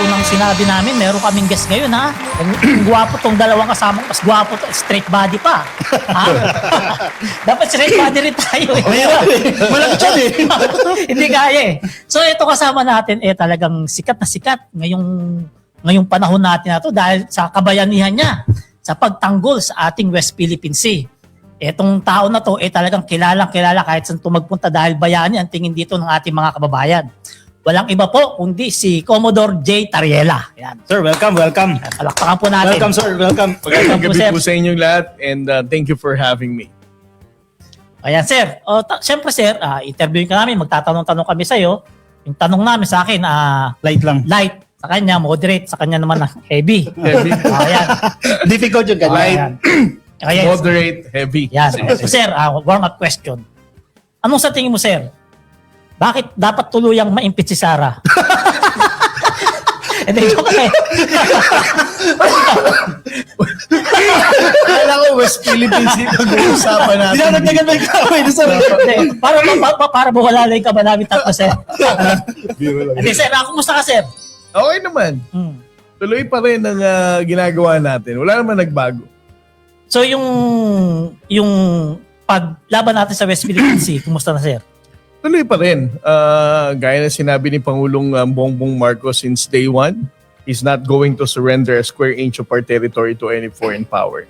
unang sinabi namin, meron kaming guest ngayon, ha? Ang gwapo tong dalawang kasama, mas gwapo to, straight body pa. Ha? Dapat straight body rin tayo. Malaki siya eh. Hindi kaya eh. So ito kasama natin talagang sikat na sikat ngayong panahon natin na to dahil sa kabayanihan niya sa pagtanggol sa ating West Philippine Sea. Etong tao na to talagang kilalang kilala kahit saan magpunta dahil bayani ang tingin dito ng ating mga kababayan. Walang iba po kundi si Commodore J. Tariela. Yan. Sir, welcome. Palakpakan po natin. Welcome, sir. Welcome. Magandang po, gabi sir. po sa inyong lahat and thank you for having me. Ayan, sir. Siyempre, sir, interviewin ka namin. Magtatanong-tanong kami sa'yo. Yung tanong namin sa akin, Light lang. light. Sa kanya, moderate. Sa kanya naman, heavy. Heavy, Ayan. Difficult yung Ayan. ganyan. Ayan. moderate, heavy. Yan. So, sir, warm-up question. Anong sa tingin mo, sir? Bakit dapat tuluyang ma-impeach si Sara? Hindi, joke lang. Kala ko West Philippines dito nag-uusapan natin. Dinadagdagan mo yung kaway. Hindi, para mawala lang ka ba namin tatlo, sir? Hindi, sir, kumusta ka, sir? Okay naman. Tuloy pa rin ang ginagawa natin. Wala naman nagbago. So, yung paglaban natin sa West Philippine Sea, kumusta na, sir? Tuloy pa rin. Gaya na sinabi ni Pangulong Bongbong Marcos since day one, he's not going to surrender a square inch of our territory to any foreign power.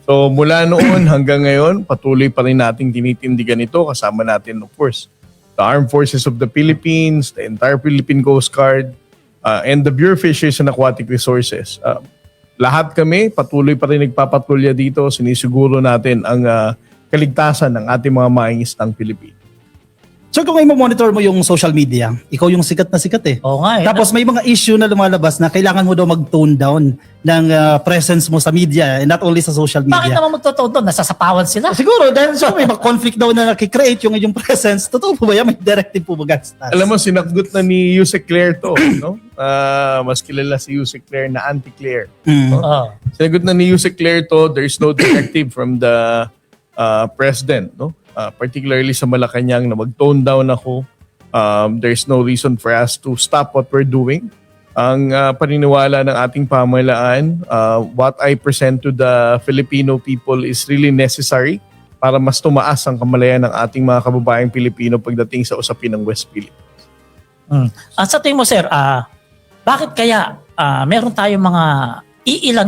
So mula noon hanggang ngayon, patuloy pa rin nating tinitindigan ito. Kasama natin, of course, the Armed Forces of the Philippines, the entire Philippine Coast Guard, and the Bureau of Fisheries and Aquatic Resources. Lahat kami, patuloy pa rin nagpapatulya dito. Sinisiguro natin ang kaligtasan ng ating mga maingistang Pilipino. Sir, kung ngayon monitor mo yung social media, ikaw yung sikat na sikat eh. Oo nga eh. Tapos may mga issue na lumalabas na kailangan mo daw mag-tone down ng presence mo sa media and not only sa social Bakit media. naman magtotoo doon? Nasasapawan sila. Siguro, dahil so, may mga conflict daw na nakikreate yung presence. Totoo po ba yan? May directive po ba against us? Alam mo, sinakgot na ni Yusek Claire to. No? Mas kilala si Yusek Claire na Anti-Claire. Oo. Sinagot na ni Yusek Claire to, there's no directive from the president. No? Particularly sa Malacanang na mag-tone down ako. There's no reason for us to stop what we're doing. Ang paniniwala ng ating pamahalaan, what I present to the Filipino people is really necessary para mas tumaas ang kamalayan ng ating mga kababayang Pilipino pagdating sa usapin ng West Philippines. Sa tingin mo, sir, bakit kaya meron tayong mga iilan,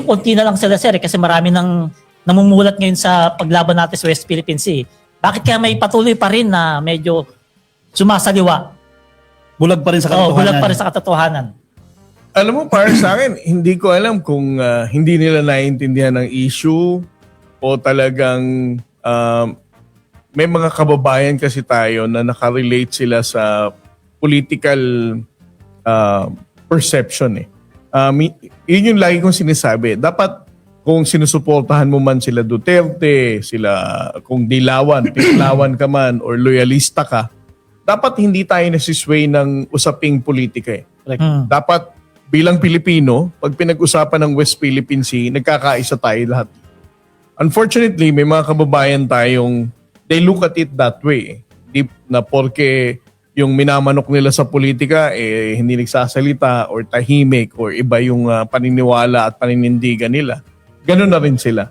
konti na lang sila, sir, kasi marami nang namumulat ngayon sa paglaban natin sa West Philippine Sea. Bakit kaya may patuloy pa rin na medyo sumasaliwa? Bulag pa rin sa Oo, katotohanan. bulag pa rin sa katotohanan. Alam mo, para sa akin, hindi ko alam kung hindi nila naiintindihan ng issue o talagang may mga kababayan kasi tayo na nakarelate sila sa political perception eh. Yun yung lagi kong sinasabi. Dapat kung sinusuportahan mo man sila Duterte, kung pilawan ka man or loyalista ka, dapat hindi tayo nasisway ng usaping politika eh. Dapat bilang Pilipino, pag pinag-usapan ng West Philippine Sea, nagkakaisa tayo lahat. Unfortunately, may mga kababayan tayong they look at it that way. Na porke yung minamanok nila sa politika hindi nagsasalita or tahimik or iba yung paniniwala at paninindigan nila. Ganun na rin sila.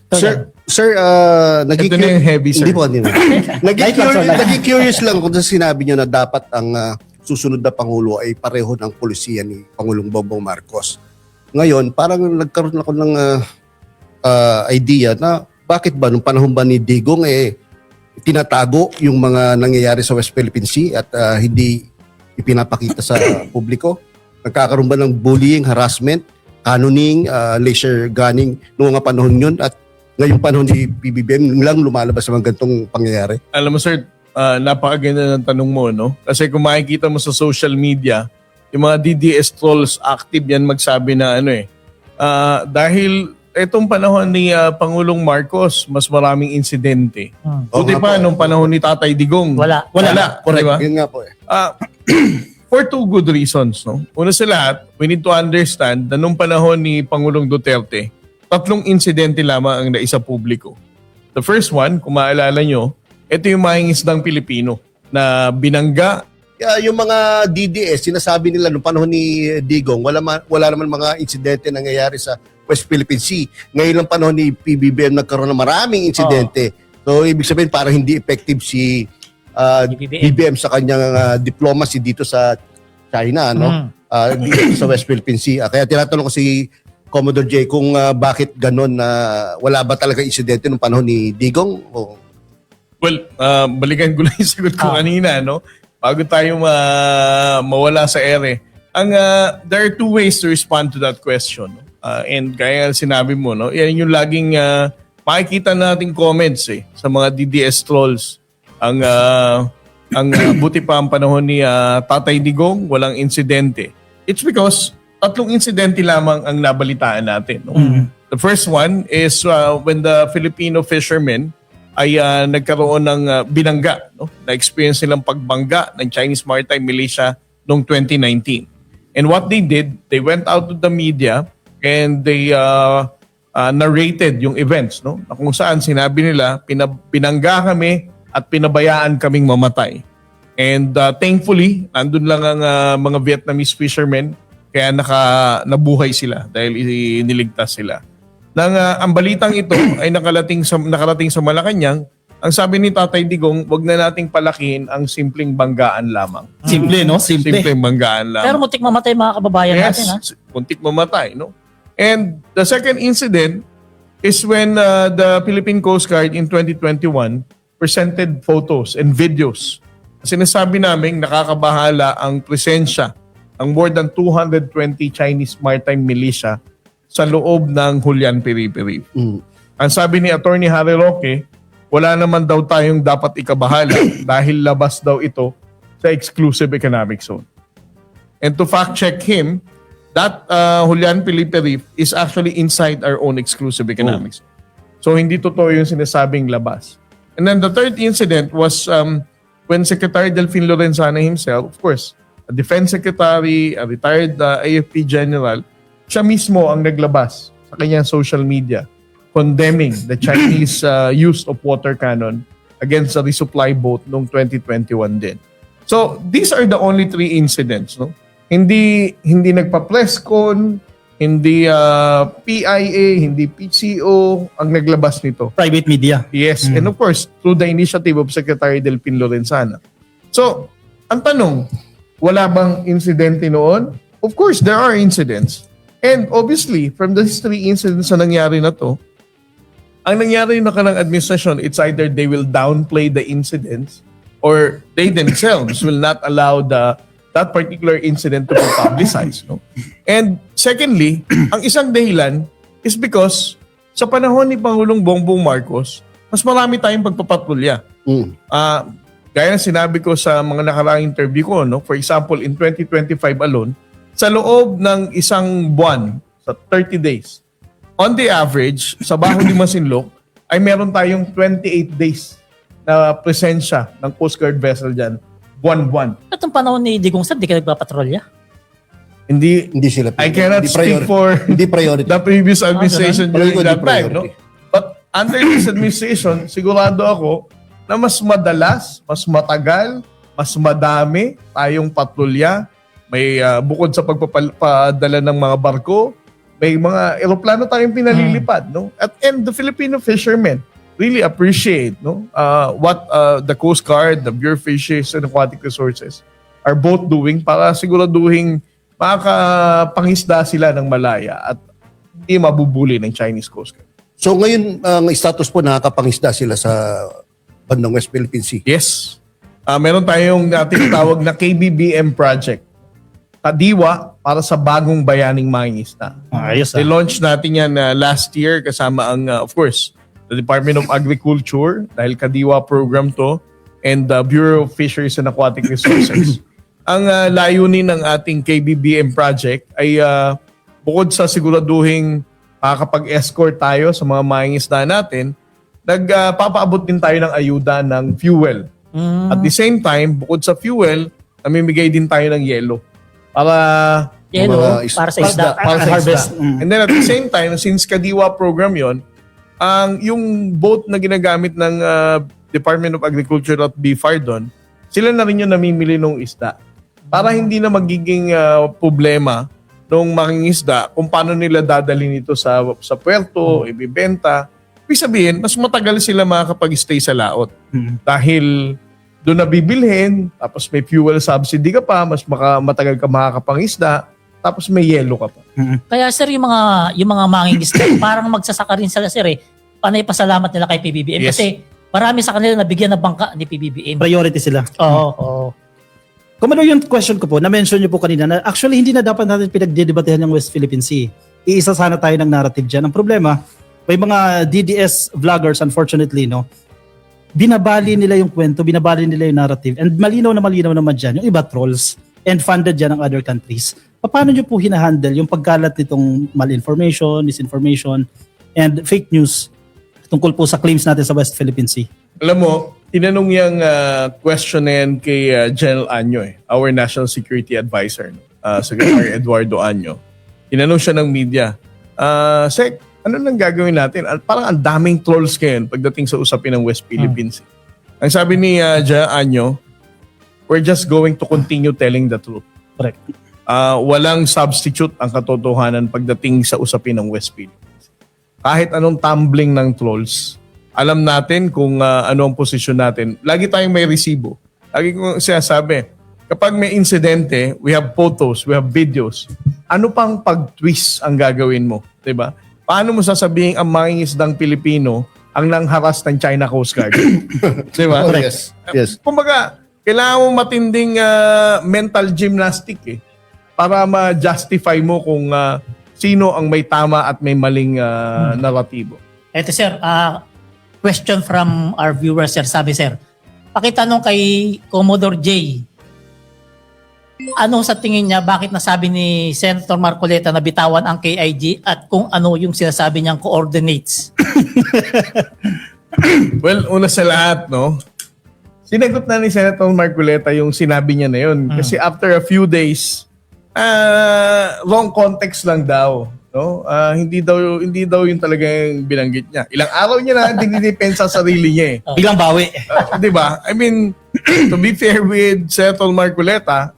Sir, Ito na yung heavy, sir. Hindi po, hindi na. Naging-curious lang kung sinabi niyo na dapat ang susunod na Pangulo ay pareho ng polisiya ni Pangulong Bongbong Marcos. Ngayon, parang nagkaroon ako ng idea na bakit ba nung panahon ba ni Digong tinatago yung mga nangyayari sa West Philippine Sea at hindi ipinapakita sa publiko? Nagkakaroon ba ng bullying, harassment, cannoning, laser gunning noong mga panahon yun at ngayong panahon ni PBBM lang lumalabas sa mga ganitong pangyayari? Alam mo sir, napakaganda ng tanong mo, no? Kasi kung makikita mo sa social media, yung mga DDS trolls active yan magsabi na dahil itong panahon ni Pangulong Marcos, mas maraming insidente. Buti pa nung panahon ni Tatay Digong. Wala. Correct. Diba? Yun nga po eh. For two good reasons. No? Una sa lahat, we need to understand na nung panahon ni Pangulong Duterte, 3 insidente lamang ang naisa publiko. The first one, kung maalala nyo, ito yung mahingisdang Pilipino na binangga yung mga DDS, sinasabi nila noong panahon ni Digong, wala naman mga insidente nangyayari sa West Philippine Sea. Ngayon lang panahon ni PBBM nagkaroon ng maraming insidente. So, ibig sabihin parang hindi effective si BBM sa kanyang diplomacy dito sa China, no? Dito sa West Philippine Sea. Kaya tinatanong ko si Commodore J kung bakit ganun na wala ba talaga insidente noong panahon ni Digong? O Well, balikan ko lang yung sagot ko kanina, no? Bago tayo mawala sa ere. There are two ways to respond to that question. No? And kaya sinabi mo, no? Yan yung laging makikita nating comments sa mga DDS trolls. Ang buti pa ang panahon ni Tatay Digong, walang insidente. It's because 3 insidente lamang ang nabalitaan natin. No? The first one is when the Filipino fishermen ay nagkaroon ng binangga, no? Na-experience nilang pagbangga ng Chinese Maritime Militia noong 2019. And what they did, they went out to the media and they narrated yung events, no? Na kung saan sinabi nila, binangga kami at pinabayaan kaming mamatay. And thankfully, nandun lang ang mga Vietnamese fishermen kaya nabuhay sila dahil iniligtas sila. Ang balitang ito ay nakarating sa Malacanang, ang sabi ni Tatay Digong, wag na nating palakihin ang simpleng banggaan lamang. Simple, no? Simple. Simpleng banggaan lamang. Pero muntik mamatay mga kababayan natin, ha? Muntik mamatay, no? And the second incident is when the Philippine Coast Guard in 2021 presented photos and videos. Sinasabi namin nakakabahala ang presensya ng more than 220 Chinese maritime militia sa loob ng Julian Periperi. Ang sabi ni Attorney Harry Roque, wala naman daw tayong dapat ikabahala dahil labas daw ito sa exclusive economic zone. And to fact check him, that Julian Periperi is actually inside our own exclusive economic zone. So hindi totoo yung sinasabing labas. And then the third incident was when Secretary Delfin Lorenzana himself, of course, a defense secretary, a retired AFP general, siya mismo ang naglabas sa kanyang social media condemning the Chinese use of water cannon against a resupply boat noong 2021 din. So, these are the only 3 incidents, no? Hindi nagpa-press con, hindi PIA, hindi PCO ang naglabas nito. Private media. Yes, and of course, through the initiative of Secretary Delfin Lorenzana. So, ang tanong, wala bang insidente noon? Of course, there are incidents. And obviously, from these 3 incidents na nangyari na to, ang nangyari na kanang administration, it's either they will downplay the incidents or they themselves will not allow that particular incident to be publicized. No? And secondly, ang isang dahilan is because sa panahon ni Pangulong Bongbong Marcos, mas marami tayong pagpapatrolya. Gaya na sinabi ko sa mga nakaraang interview ko, no? For example, in 2025 alone, sa loob ng isang buwan, sa 30 days, on the average, sa Baho de Masinloc, ay meron tayong 28 days na presensya ng Coast Guard vessel dyan, buwan-buwan. At ang panahon ni Digong Sir, di ka nagpapatrolya? hindi sila I cannot speak for hindi priority. the previous administration during Hindi that time. No? But under this administration, sigurado ako na mas madalas, mas matagal, mas madami tayong patrolya. May bukod sa pagpapadala ng mga barko, may mga eroplano tayong pinalilipad, no? And the Filipino fishermen really appreciate, no, what the Coast Guard, the Bureau of Fisheries and Aquatic Resources are both doing para siguraduhin makapangisda sila ng malaya at hindi mabubuli ng Chinese Coast Guard. So ngayon, ang status po nakakapangisda sila sa bandang West Philippine Sea. Yes. Meron tayong tinatawag na KBBM project. Kadiwa para sa bagong bayaning mangingisda. Ayos, I-launch natin yan last year kasama ang, of course, the Department of Agriculture dahil Kadiwa program to and the Bureau of Fisheries and Aquatic Resources. Ang layunin ng ating KBBM project ay bukod sa siguraduhin makakapag-escort tayo sa mga mangingisda natin, nagpapaabot din tayo ng ayuda ng fuel. At the same time, bukod sa fuel, namimigay din tayo ng yelo. Para para sa isda. para sa harvest. And then at the same time, since Kadiwa program yon, yung boat na ginagamit ng Department of Agriculture at BFAR doon sila na rin yung namimili ng isda. Para hindi na magiging problema nung mangingisda kung paano nila dadalhin ito sa puerto, ibibenta. Ibig sabihin, mas matagal sila makakapag-stay sa laot. Dahil doon na bibilhin, tapos may fuel subsidy ka pa, mas matagal ka makakapangisda, tapos may yelo ka pa. Kaya sir, yung mga mangingisda, parang magsasaka rin sila sir panay pasalamat nila kay PBBM Yes. kasi marami sa kanila nabigyan ng bangka ni PBBM. Priority sila. Oo. Kung ano yung question ko po, na-mention niyo po kanina na actually hindi na dapat natin pinagdidebatehan ng West Philippine Sea. Iisa sana tayo ng narrative dyan. Ang problema, may mga DDS vloggers unfortunately, no, binabali nila yung kwento, binabali nila yung narrative, and malinaw naman dyan, yung iba trolls and funded dyan ng other countries. Paano nyo po hinahandle yung pagkalat nitong malinformation, misinformation, and fake news tungkol po sa claims natin sa West Philippine Sea? Alam mo, tinanong yung question na yan kay General Anyo, our National Security Advisor, Secretary Eduardo Anyo. Tinanong siya ng media, Sec, ano nang gagawin natin? Parang ang daming trolls ngayon pagdating sa usapin ng West Philippine Sea. Ang sabi ni General Anyo, we're just going to continue telling the truth. Correct. Walang substitute ang katotohanan pagdating sa usapin ng West Philippines. Kahit anong tumbling ng trolls, alam natin kung ano ang posisyon natin. Lagi tayong may resibo. Lagi kong sinasabi, kapag may insidente, we have photos, we have videos. Ano pang pag-twist ang gagawin mo? Diba? Paano mo sasabihin ang mangingisdang Pilipino ang nangharas ng China Coast Guard? Diba? Oh, yes. Kumbaga, kailangan mo matinding mental gymnastic para ma-justify mo kung sino ang may tama at may maling naratibo. Eto sir, question from our viewers sir, sabi sir, pakitanong kay Commodore J, ano sa tingin niya, bakit nasabi ni Senator Marcoleta na bitawan ang KIG at kung ano yung sinasabi niyang coordinates? Well, una sa lahat, no? Sinagot na ni Senator Marcoleta yung sinabi niya na yun. Kasi after a few days, wrong context lang daw. No? Hindi daw yung talagang binanggit niya. Ilang araw niya na dinidepensa sa sarili niya Biglang bawi. Di ba? I mean, to be fair with Senator Marcoleta,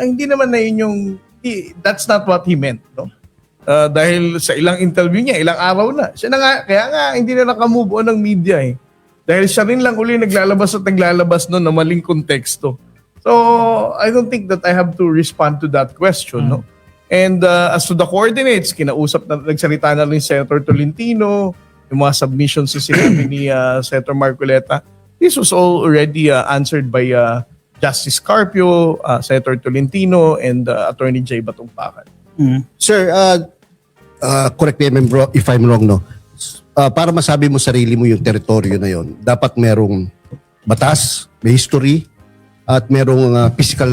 hindi naman na yun yung, that's not what he meant. No? Dahil sa ilang interview niya, ilang araw na. Siya na nga, kaya nga, hindi na nakamove on ng media Dahil siya rin lang uli naglalabas noon na maling konteksto. So, I don't think that I have to respond to that question, no? And as to the coordinates, nagsalita na rin Senator Tolentino, yung mga submissions sa sinabi ni Senator Marcoleta. This was all already answered by Justice Carpio, Senator Tolentino, and Attorney J. Batungpakan. Sir, correct me if I'm wrong, no? Para masabi mo sarili mo yung teritoryo na yon, dapat merong batas, may history, at merong physical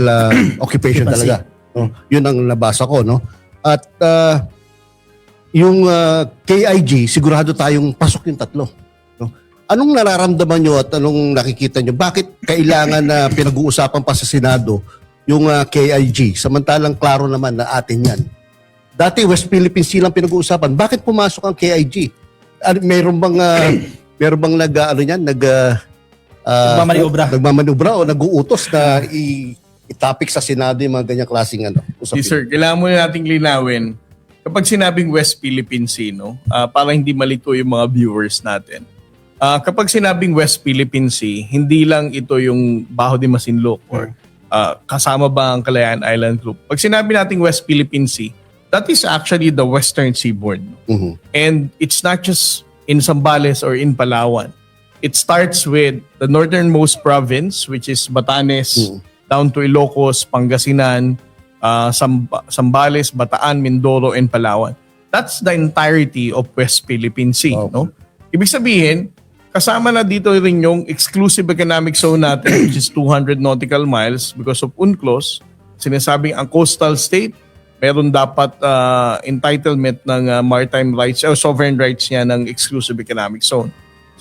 occupation talaga. No? Yun ang nabasa ko, no? At yung KIG, sigurado tayong pasok yung tatlo. No? Anong nararamdaman nyo at anong nakikita nyo? Bakit kailangan na pinag-uusapan pa sa Senado yung KIG? Samantalang klaro naman na atin yan. Dati West Philippine Sea lang pinag-uusapan. Bakit pumasok ang KIG? Meron bang nagmamaniobra o nag-uutos na i-topic sa Senado yung mga ganyang klaseng usapin? Yes, sir. Kailangan muna nating linawin. Kapag sinabing West Philippine Sea, no, para hindi malito yung mga viewers natin. Kapag sinabing West Philippine Sea, hindi lang ito yung Bajo de Masinloc or kasama ba ang Kalayaan Island Group. Pag sinabi nating West Philippine Sea, that is actually the western seaboard. Mhm. And it's not just in Zambales or in Palawan. It starts with the northernmost province, which is Batanes, down to Ilocos, Pangasinan, Zambales, Bataan, Mindoro, and Palawan. That's the entirety of West Philippine Sea. Okay. No? Ibig sabihin, kasama na dito rin yung exclusive economic zone natin, which is 200 nautical miles because of UNCLOS. Sinasabing ang coastal state, meron dapat entitlement ng maritime rights o sovereign rights niya ng exclusive economic zone.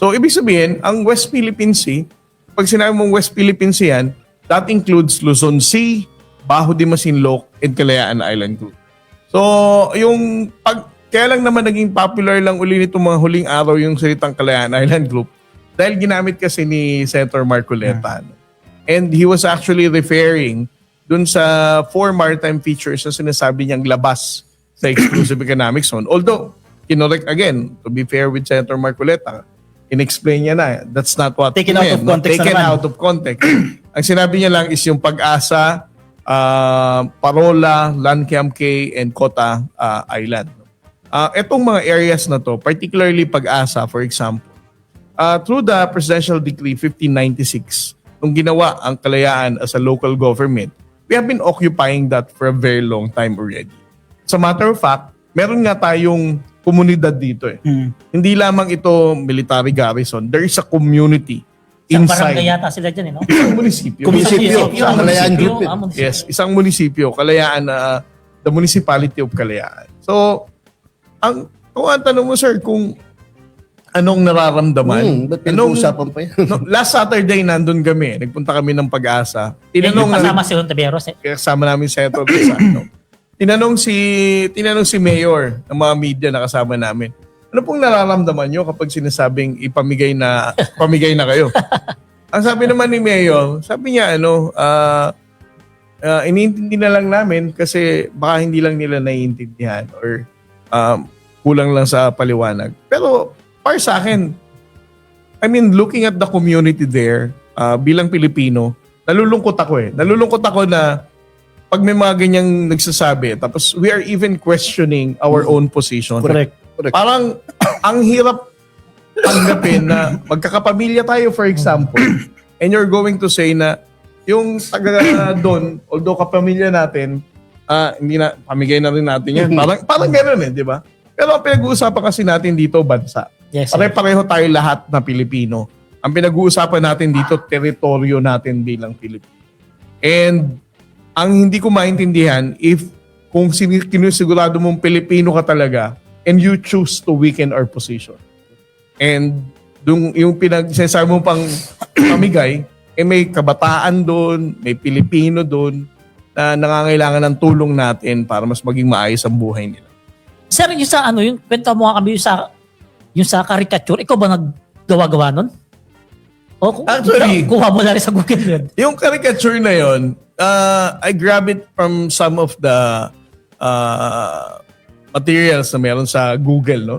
So, ibig sabihin, ang West Philippine Sea, pag sinabi mong West Philippine Sea yan, that includes Luzon Sea, Bajo de Masinloc, and Kalayaan Island Group. So, kaya lang naman naging popular lang uli nitong mga huling araw yung salitang Kalayaan Island Group dahil ginamit kasi ni Senator Marcoleta. And he was actually referring dun sa 4 maritime features na sinasabi niyang labas sa exclusive economic zone. Although, kinorek again, to be fair with Senator Marcoleta, in-explain niya na, that's not what Taken he out of meant, no? context Taken naman. out of context. Ang sinabi niya lang is yung Pag-asa, Parola, Lankiam Cay, and Kota Island. Etong mga areas na to, particularly Pag-asa, for example, through the Presidential Decree 1596, nung ginawa ang Kalayaan as a local government, we have been occupying that for a very long time already. As a matter of fact, meron nga tayong komunidad dito eh. Hindi lamang ito military garrison, there is a community Isang inside. barangay yata sila dyan, no? Isang munisipyo. Munisipyo. Isang Kalayaan munisipyo, Group, eh. munisipyo. Yes, isang munisipyo, Kalayaan, the municipality of Kalayaan. So, kung ang tanong mo, sir, kung anong nararamdaman, Ba't pinag-uusapan pa yan? last Saturday nandun kami, nagpunta kami ng Pag-asa. Tinanong Tinanong kasama si Hontiveros. kasama namin si Senator Rizal. Tinanong si Mayor ng mga media na kasama namin. Ano pong nararamdaman nyo kapag sinasabing pamigay na kayo? Ang sabi naman ni Mayor, sabi niya iniintindi na lang namin kasi baka hindi lang nila naiintindihan or kulang lang sa paliwanag. Pero para sa akin, I mean, looking at the community there, bilang Pilipino, nalulungkot ako eh. Nalulungkot ako na pag may mga ganyang nagsasabi, tapos we are even questioning our own position. Correct. Parang ang hirap tanggapin na magkakapamilya tayo, for example, and you're going to say na yung taga doon, although kapamilya natin, hindi na, pamigay na rin natin yan. Parang gano'n eh, di ba? Pero ang pinag-uusapan kasi natin dito, bansa. Yes, sir. Pare-pareho tayo lahat na Pilipino. Ang pinag-uusapan natin dito, teritoryo natin bilang Pilipino. And ang hindi ko maintindihan, if kung kinusigurado mong Pilipino ka talaga, and you choose to weaken our position. And yung sinasabi mo pang pamigay, may kabataan doon, may Pilipino doon na nangangailangan ng tulong natin para mas maging maayos ang buhay nila. Sir, yung sa yung kwento mo nga kami yung sa caricature, ikaw ba naggawa-gawa nun? O, Actually, kuha mo na rin sa Google yun. Yung caricature na yon, I grab it from some of the materials na meron sa Google, no?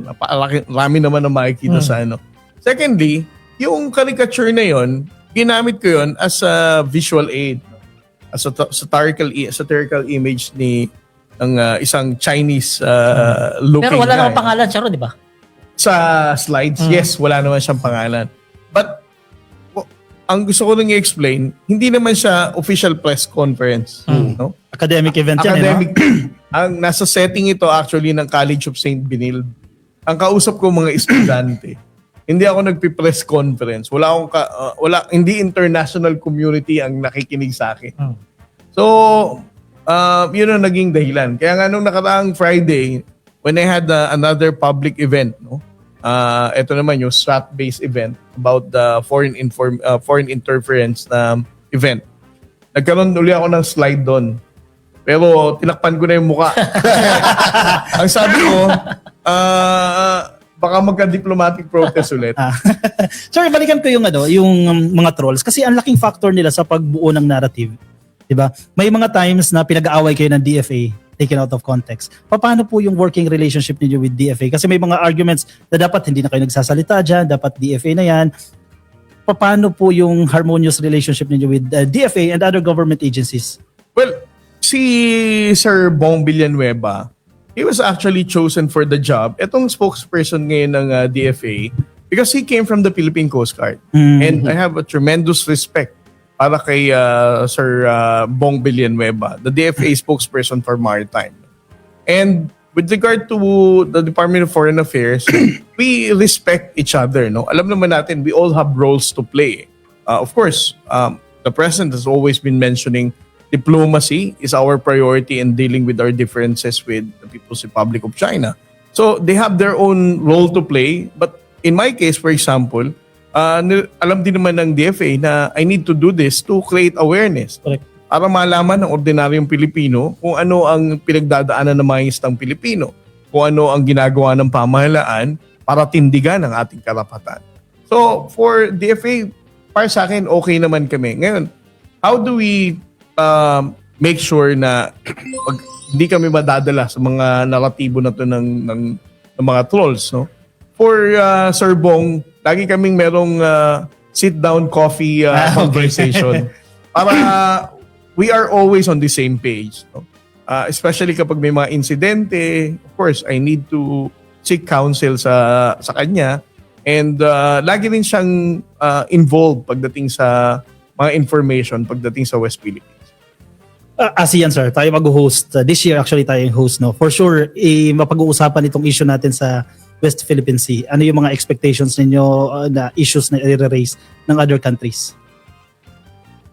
Marami naman na makikita sa ano. Secondly, yung caricature na yon, ginamit ko yon as a visual aid, no? As a satirical image ng isang Chinese looking Pero wala guy. namang pangalan siya ron, di ba? Sa slides, yes, wala naman siyang pangalan. But ang gusto ko nang i-explain, hindi naman siya official press conference, no? Academic event yan, Academic. Ang nasa setting ito actually ng College of St. Benilde. Ang kausap ko mga estudyante. Hindi ako nagpi-press conference. Hindi international community ang nakikinig sa akin. So, yun ang naging dahilan. Kaya nga nung nakaraang Friday, when I had another public event, no? Ito naman yung SWAT-based event about the foreign interference na event. Nagkaroon uli ako ng slide doon. Pero tinakpan ko na yung mukha. Ang sabi ko, baka magka-diplomatic protest ulit. Sir, balikan ko yung mga trolls kasi ang laking factor nila sa pagbuo ng narrative. 'Di ba? May mga times na pinag-aaway kayo ng DFA taken out of context. Paano po yung working relationship niyo with DFA? Kasi may mga arguments na dapat hindi na kayo nagsasalita dyan, dapat DFA na yan. Paano po yung harmonious relationship niyo with DFA and other government agencies? Well, si Sir Bong Villanueva, he was actually chosen for the job. Itong spokesperson ngayon ng DFA because he came from the Philippine Coast Guard. And I have a tremendous respect para kay Sir Bong Villanueva, the DFA spokesperson for Maritime. And with regard to the Department of Foreign Affairs, we respect each other. No? Alam naman natin, we all have roles to play. Of course, the President has always been mentioning diplomacy is our priority in dealing with our differences with the People's Republic of China. So they have their own role to play. But in my case, for example, alam din naman ng DFA na I need to do this to create awareness. Correct. Para malaman ng ordinaryong Pilipino kung ano ang pinagdadaanan ng mga istang Pilipino, kung ano ang ginagawa ng pamahalaan para tindigan ang ating karapatan. So for DFA, para sa akin, okay naman kami. Ngayon, how do we make sure na hindi kami madadala sa mga naratibo na to ng mga trolls, no? For Sir Bong, lagi kaming merong sit-down coffee conversation para we are always on the same page, no? Especially kapag may mga insidente, of course, I need to seek counsel sa kanya, and lagi rin siyang involved pagdating sa mga information pagdating sa West Philippines. ASEAN, sir, tayo mag-host. This year, actually, tayo yung host, no? For sure, mapag-uusapan itong issue natin sa West Philippine Sea. Ano yung mga expectations ninyo na issues na i-raise ng other countries?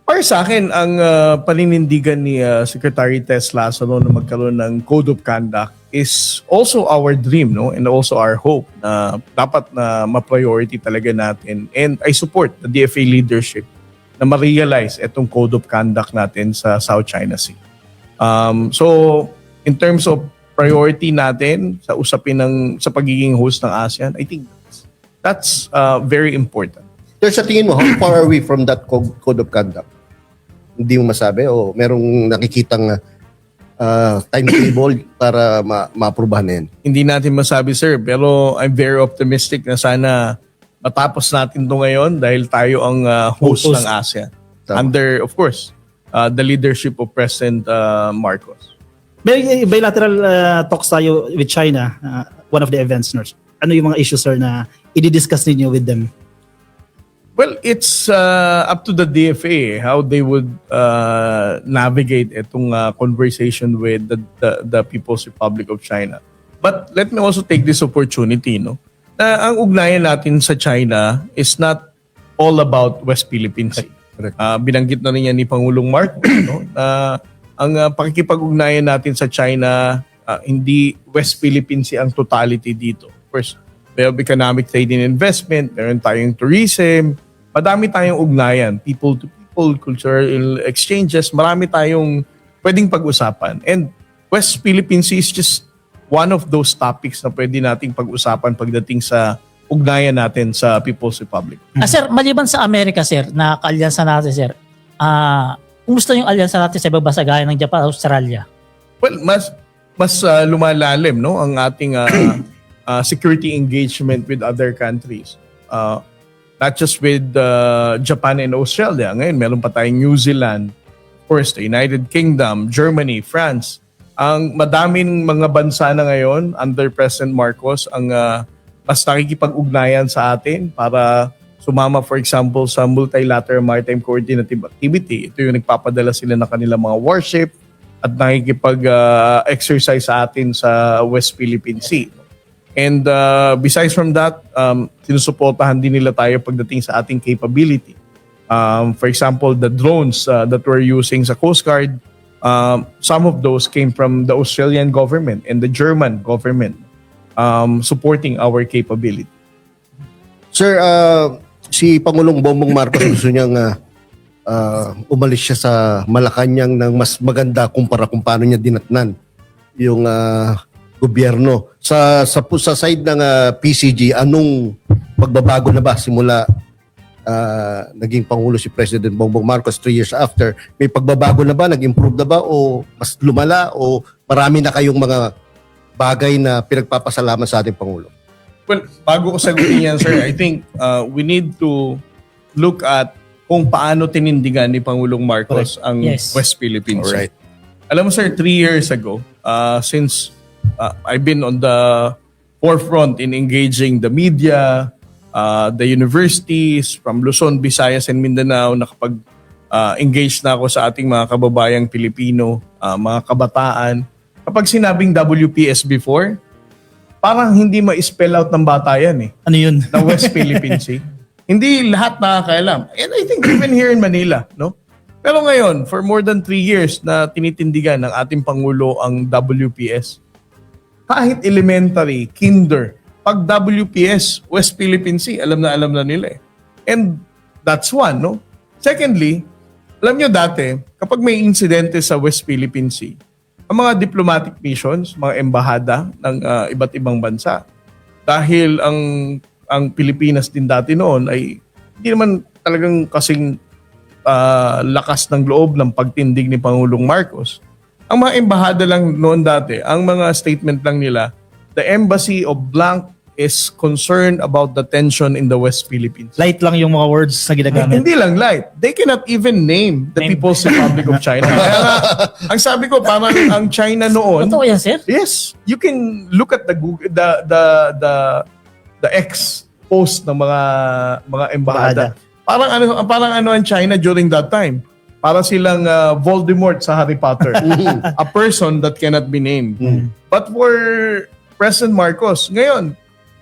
Para sa akin, ang paninindigan ni Secretary Tess Lazaro na magkaroon ng Code of Conduct is also our dream, no? And also our hope na dapat na ma-priority talaga natin. And I support the DFA leadership na ma-realize itong Code of Conduct natin sa South China Sea. So, in terms of priority natin sa usapin sa pagiging host ng ASEAN, I think that's very important. Sir, sa tingin mo, how far are we from that code of conduct? Hindi mo masabi o merong nakikitang timetable para ma-aprobahan na yan? Hindi natin masabi, sir, pero I'm very optimistic na sana matapos natin to ngayon dahil tayo ang host ng ASEAN. Tama. Under, of course, the leadership of President Marcos. May bilateral talks tayo with China, one of the events, nurse. Ano yung mga issues, sir, na i-discuss ninyo with them? Well, it's up to the DFA how they would navigate itong conversation with the People's Republic of China. But let me also take this opportunity, no? Na ang ugnayan natin sa China is not all about West Philippine Sea. Correct. Binanggit na rin yan ni Pangulong Marcos, no? Na ang pakikipag-ugnayan natin sa China, hindi West Philippine Sea ang totality dito. First, we have economic trade and investment, meron tayong tourism, madami tayong ugnayan, people to people, cultural exchanges, marami tayong pwedeng pag-usapan. And West Philippine Sea is just one of those topics na pwede nating pag-usapan pagdating sa ugnayan natin sa People's Republic. Sir, maliban sa Amerika, sir, na kaalyansa natin, sir, kumusta yung alyansa natin sa iba bansa gaya ng Japan, Australia? Well, mas lumalalim, no, ang ating security engagement with other countries. Not just with Japan and Australia. Ngayon, meron pa tayong New Zealand, of course, the United Kingdom, Germany, France. Ang madaming mga bansa na ngayon under President Marcos ang mas nakikipag-ugnayan sa atin para sumama, for example, sa Multilateral Maritime Coordinative Activity. Ito yung nagpapadala sila ng kanilang mga warship at nakikipag-exercise sa atin sa West Philippine Sea. And besides from that, sinusuportahan din nila tayo pagdating sa ating capability. For example, the drones that we're using sa Coast Guard, some of those came from the Australian government and the German government supporting our capability. Sir, si Pangulong Bongbong Marcos gusto niyang umalis siya sa Malacanang ng mas maganda kumpara kung paano niya dinatnan yung gobyerno. Sa side ng PCG, anong pagbabago na ba simula naging Pangulo si President Bongbong Marcos 3 years after? May pagbabago na ba? Nag-improve na ba? O mas lumala? O marami na kayong mga bagay na pinagpapasalamat sa ating Pangulo? Well, bago ko sagutin yan, sir, I think we need to look at kung paano tinindigan ni Pangulong Marcos ang Yes. West Philippines. Alright. Alam mo, sir, 3 years ago, since I've been on the forefront in engaging the media, the universities from Luzon, Visayas, and Mindanao, nakapag-engage na ako sa ating mga kababayang Pilipino, mga kabataan. Kapag sinabing WPS before, parang hindi ma-spell out ng bata yan eh, Ano yun? na West Philippine Sea. Hindi lahat nakakaalam. And I think even here in Manila, no? Pero ngayon, for more than 3 years na tinitindigan ng ating Pangulo ang WPS, kahit elementary, kinder, pag WPS, West Philippine Sea, alam na nila eh. And that's one, no? Secondly, alam nyo dati, kapag may insidente sa West Philippine Sea, ang mga diplomatic missions, mga embahada ng iba't ibang bansa, dahil ang Pilipinas din dati noon ay hindi naman talagang kasing lakas ng loob ng pagtindig ni Pangulong Marcos, ang mga embahada lang noon dati, ang mga statement lang nila, the embassy of blank is concerned about the tension in the West Philippines. Light lang yung mga words na ginagamit. Hindi lang light. They cannot even name the People's Republic of China. Kaya nga, ang sabi ko, parang ang China noon, Totoo yan, sir? yes, you can look at the Google, the X post ng mga embahada. Parang ano ang China during that time. Para silang Voldemort sa Harry Potter. A person that cannot be named. But for President Marcos, ngayon,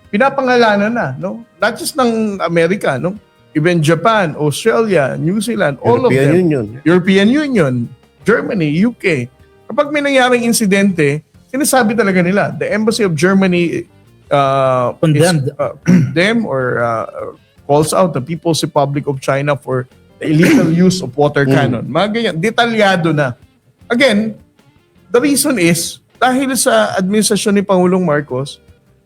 pinapangalanan na, no? Not just ng Amerika, no? Even Japan, Australia, New Zealand, all of them. European Union, Germany, UK. Kapag may nangyaring insidente, sinasabi talaga nila, the Embassy of Germany Condemned. condemn or calls out the People's Republic of China for the illegal use of water cannon. Mga ganyan, detalyado na. Again, the reason is, dahil sa administrasyon ni Pangulong Marcos,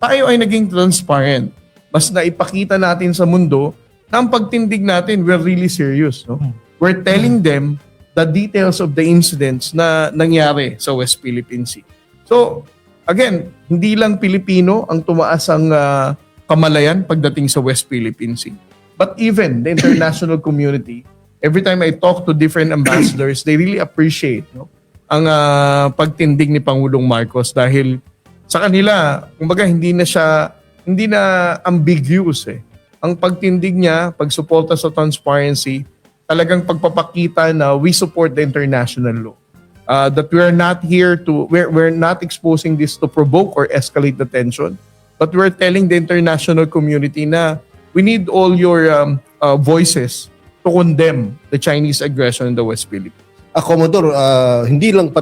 tayo ay naging transparent. Mas naipakita natin sa mundo na ang pagtindig natin, we're really serious. No? We're telling them the details of the incidents na nangyari sa West Philippine Sea. So, again, hindi lang Pilipino ang tumaas ang kamalayan pagdating sa West Philippine Sea. But even the international community, every time I talk to different ambassadors, they really appreciate ang pagtindig ni Pangulong Marcos dahil sa kanila, kumbaga hindi na ambiguous eh. Ang pagtindig niya, pagsuporta sa transparency, talagang pagpapakita na we support the international law. That we're not exposing this to provoke or escalate the tension, but we're telling the international community na we need all your voices to condemn the Chinese aggression in the West Philippines. Commodore, hindi lang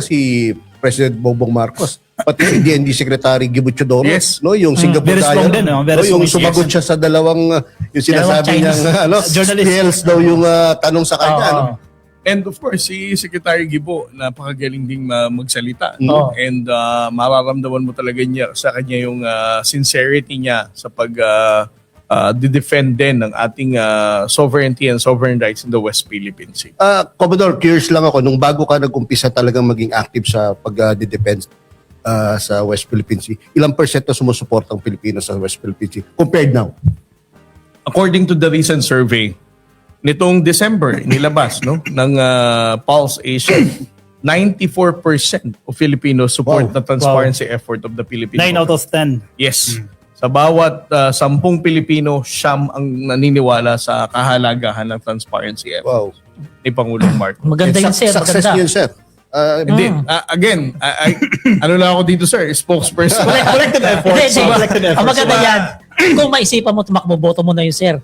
si President Bongbong Marcos, pati si DND Secretary Gibo Chodoro, Yes. no, yung Singapore Very strong tayo, din, no? no, Very yung strong. sumagot siya sa dalawang yung sinasabi Chinese niyang journalist. spells daw yung tanong sa kanya, no? And of course, si Secretary Gibo, napakagaling ding magsalita. Oo. And mararamdaman mo talaga sa kanya yung sincerity niya sa defend din ng ating sovereignty and sovereign rights in the West Philippine Sea. Commodore, curious lang ako, nung bago ka nag-umpisa talagang maging active sa pag-defense sa West Philippine Sea, ilang percent na sumusuporta ang Pilipinas sa West Philippine Sea compared now? According to the recent survey, nitong December, nilabas ng Pulse Asia, 94% of Filipinos support Wow. the transparency effort of the Philippine 9 out of 10. Yes. Sa bawat 10 Pilipino, siyam ang naniniwala sa kahalagahan ng transparency effort Wow. ni Pangulong Marcos. Maganda yun, sir. Success Maganda. yun, sir. Hindi. Again, ano lang ako dito, sir? Spokesperson. Collected effort. Hindi, hindi. Collected effort. Ang maganda yan, kung maisipan mo tumakbo, boto mo na yun, sir.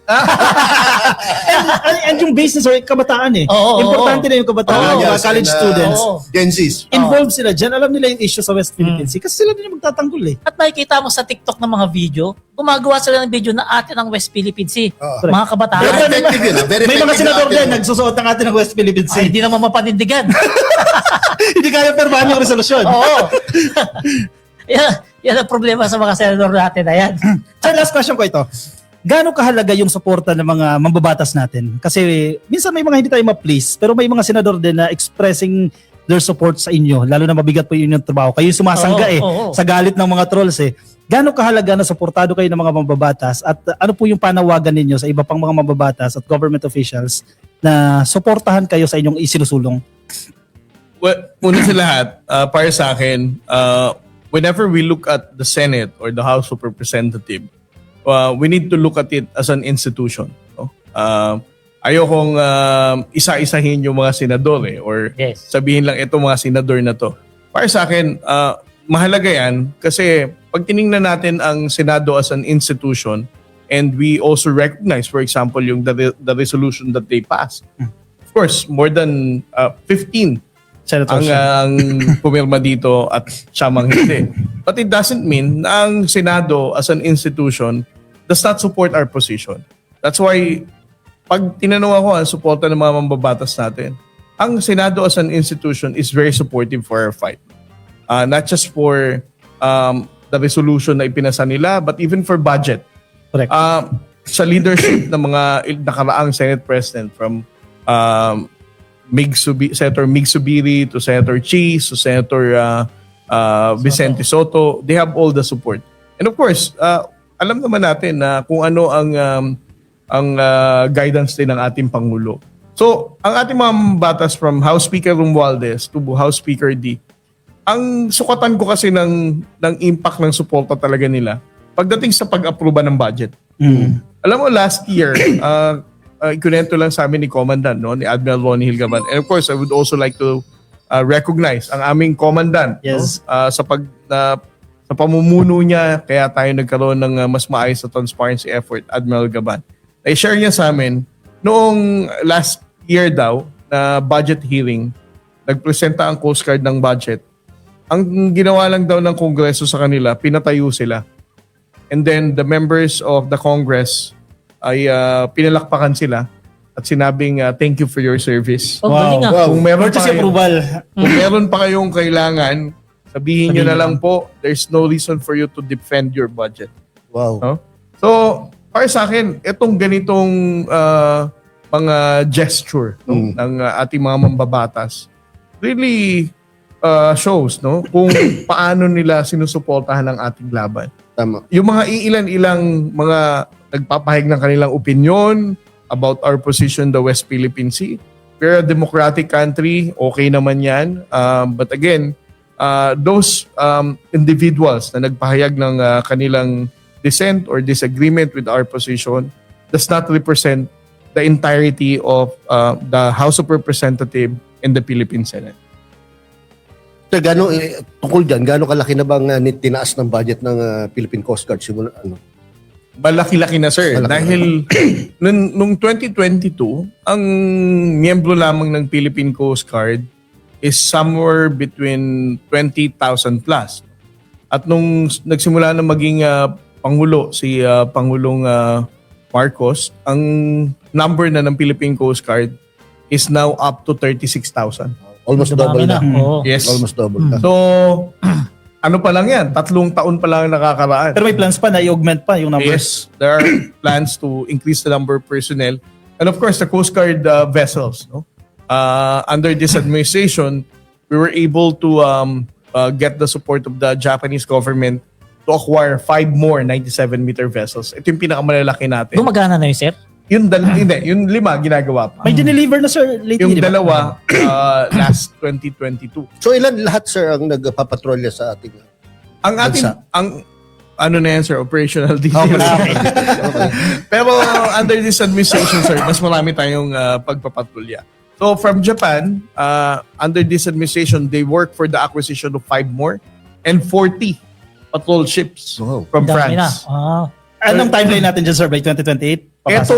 And yung business or kabataan eh. Oo, Importante na yung kabataan, yung mga college students. Gen Zs. Involved sila dyan. Alam nila yung issue sa West Philippine Sea kasi sila din yung magtatanggol eh. At makikita mo sa TikTok ng mga video, gumagawa sila ng video na atin ang West Philippine Sea. Oo. Mga kabataan. Very effective yun. Very May mga effective senador natin. din nagsusuot ng atin ng West Philippine Ay, Sea. hindi naman mapanindigan. Hindi kaya permahan yung resolusyon. Oo. yan ang problema sa mga senador natin na yan. So last question ko ito. Gaano kahalaga yung suporta ng mga mambabatas natin? Kasi minsan may mga hindi tayo ma-please, pero may mga senador din na expressing their support sa inyo, lalo na mabigat po yun yung trabaho. Kayo yung sumasangga Oo. sa galit ng mga trolls eh. Gaano kahalaga na suportado kayo ng mga mambabatas at ano po yung panawagan ninyo sa iba pang mga mambabatas at government officials na suportahan kayo sa inyong isinusulong? Well, una sa lahat, para sa akin, whenever we look at the Senate or the House of Representatives, we need to look at it as an institution. No? Ayokong isa-isahin yung mga senador or Yes. sabihin lang ito mga senador na to. Para sa akin, mahalaga yan kasi pag tiningnan natin ang Senado as an institution and we also recognize, for example, yung the resolution that they passed. Of course, more than 15 Senator ang pumirma dito at siyamang hindi. But it doesn't mean na ang Senado as an institution does not support our position. That's why pag tinanong ako ang suporta ng mga mambabatas natin, ang Senado as an institution is very supportive for our fight. Not just for the resolution na ipinasa nila, but even for budget. Correct. Sa leadership ng mga nakaraang Senate President from Senator Mig Subiri, to Senator Cheese, to Senator Vicente Soto. They have all the support. And of course, alam naman natin na kung ano ang guidance din ng ating Pangulo. So, ang ating mga batas from House Speaker Romualdez to House Speaker D, ang sukatan ko kasi ng impact ng suporta talaga nila pagdating sa pag-aproba ng budget. Alam mo, last year, ikunento lang sa amin ni Commandant, no, ni Admiral Ronnie Hilgaban. And of course, I would also like to recognize ang aming Commandant, Yes. no, sa pamumuno niya, kaya tayo nagkaroon ng mas maayos na transparency effort, Admiral Gaban. I-share niya sa amin, noong last year daw, na budget hearing, nagpresenta ang Coast Guard ng budget. Ang ginawa lang daw ng Kongreso sa kanila, pinatayo sila. And then the members of the Congress ay pinalakpakan sila at sinabing thank you for your service. Oh, galing ah. Kung meron pa Courtesy kayong, approval. kung meron pa kayong kailangan, sabihin nyo na lang po, there's no reason for you to defend your budget. Wow. No? So, para sa akin, itong ganitong mga gesture no, ng ating mga mambabatas really shows no kung paano nila sinusuportahan ang ating laban. Tama. Yung mga ilan-ilang mga nagpapahayag ng kanilang opinion about our position in the West Philippine Sea. We're a democratic country, okay naman yan. But again, those individuals na nagpahayag ng kanilang dissent or disagreement with our position does not represent the entirety of the House of Representatives and the Philippine Senate. So, tungkol dyan, gano'ng kalaki na bang tinaas ng budget ng Philippine Coast Guard? Simula, ano? Malaki-laki na, sir. Malaki Dahil nung 2022, ang miyembro lamang ng Philippine Coast Guard is somewhere between 20,000 plus. At nung nagsimula na maging Pangulo, si Pangulong Marcos, ang number na ng Philippine Coast Guard is now up to 36,000. Almost double Dumami na. Oo. Yes. Almost double na. So, ano pa lang yan? 3 taon pa lang nakakaraan. Pero may plans pa na i-augment pa yung Yes, numbers. there are plans to increase the number of personnel. And of course, the Coast Guard vessels. No? Under this administration, we were able to get the support of the Japanese government to acquire 5 more 97-meter vessels. Ito yung pinakamalalaki natin. Gumagana na yun, sir? Yung 5 ginagawa pa. May dineliver na sir lately. Yung di ba? 2 last 2022. So ilan lahat sir ang nagpapatrolya sa ating Ang ating, Bansa. ano na yan, sir, operational details. Okay. Pero under this administration, sir, mas marami tayong pagpapatulya. So from Japan, under this administration, they work for the acquisition of 5 more and 40 patrol ships Wow. from Dami na. France. Anong timeline natin dyan sir? By 2028? Papasok.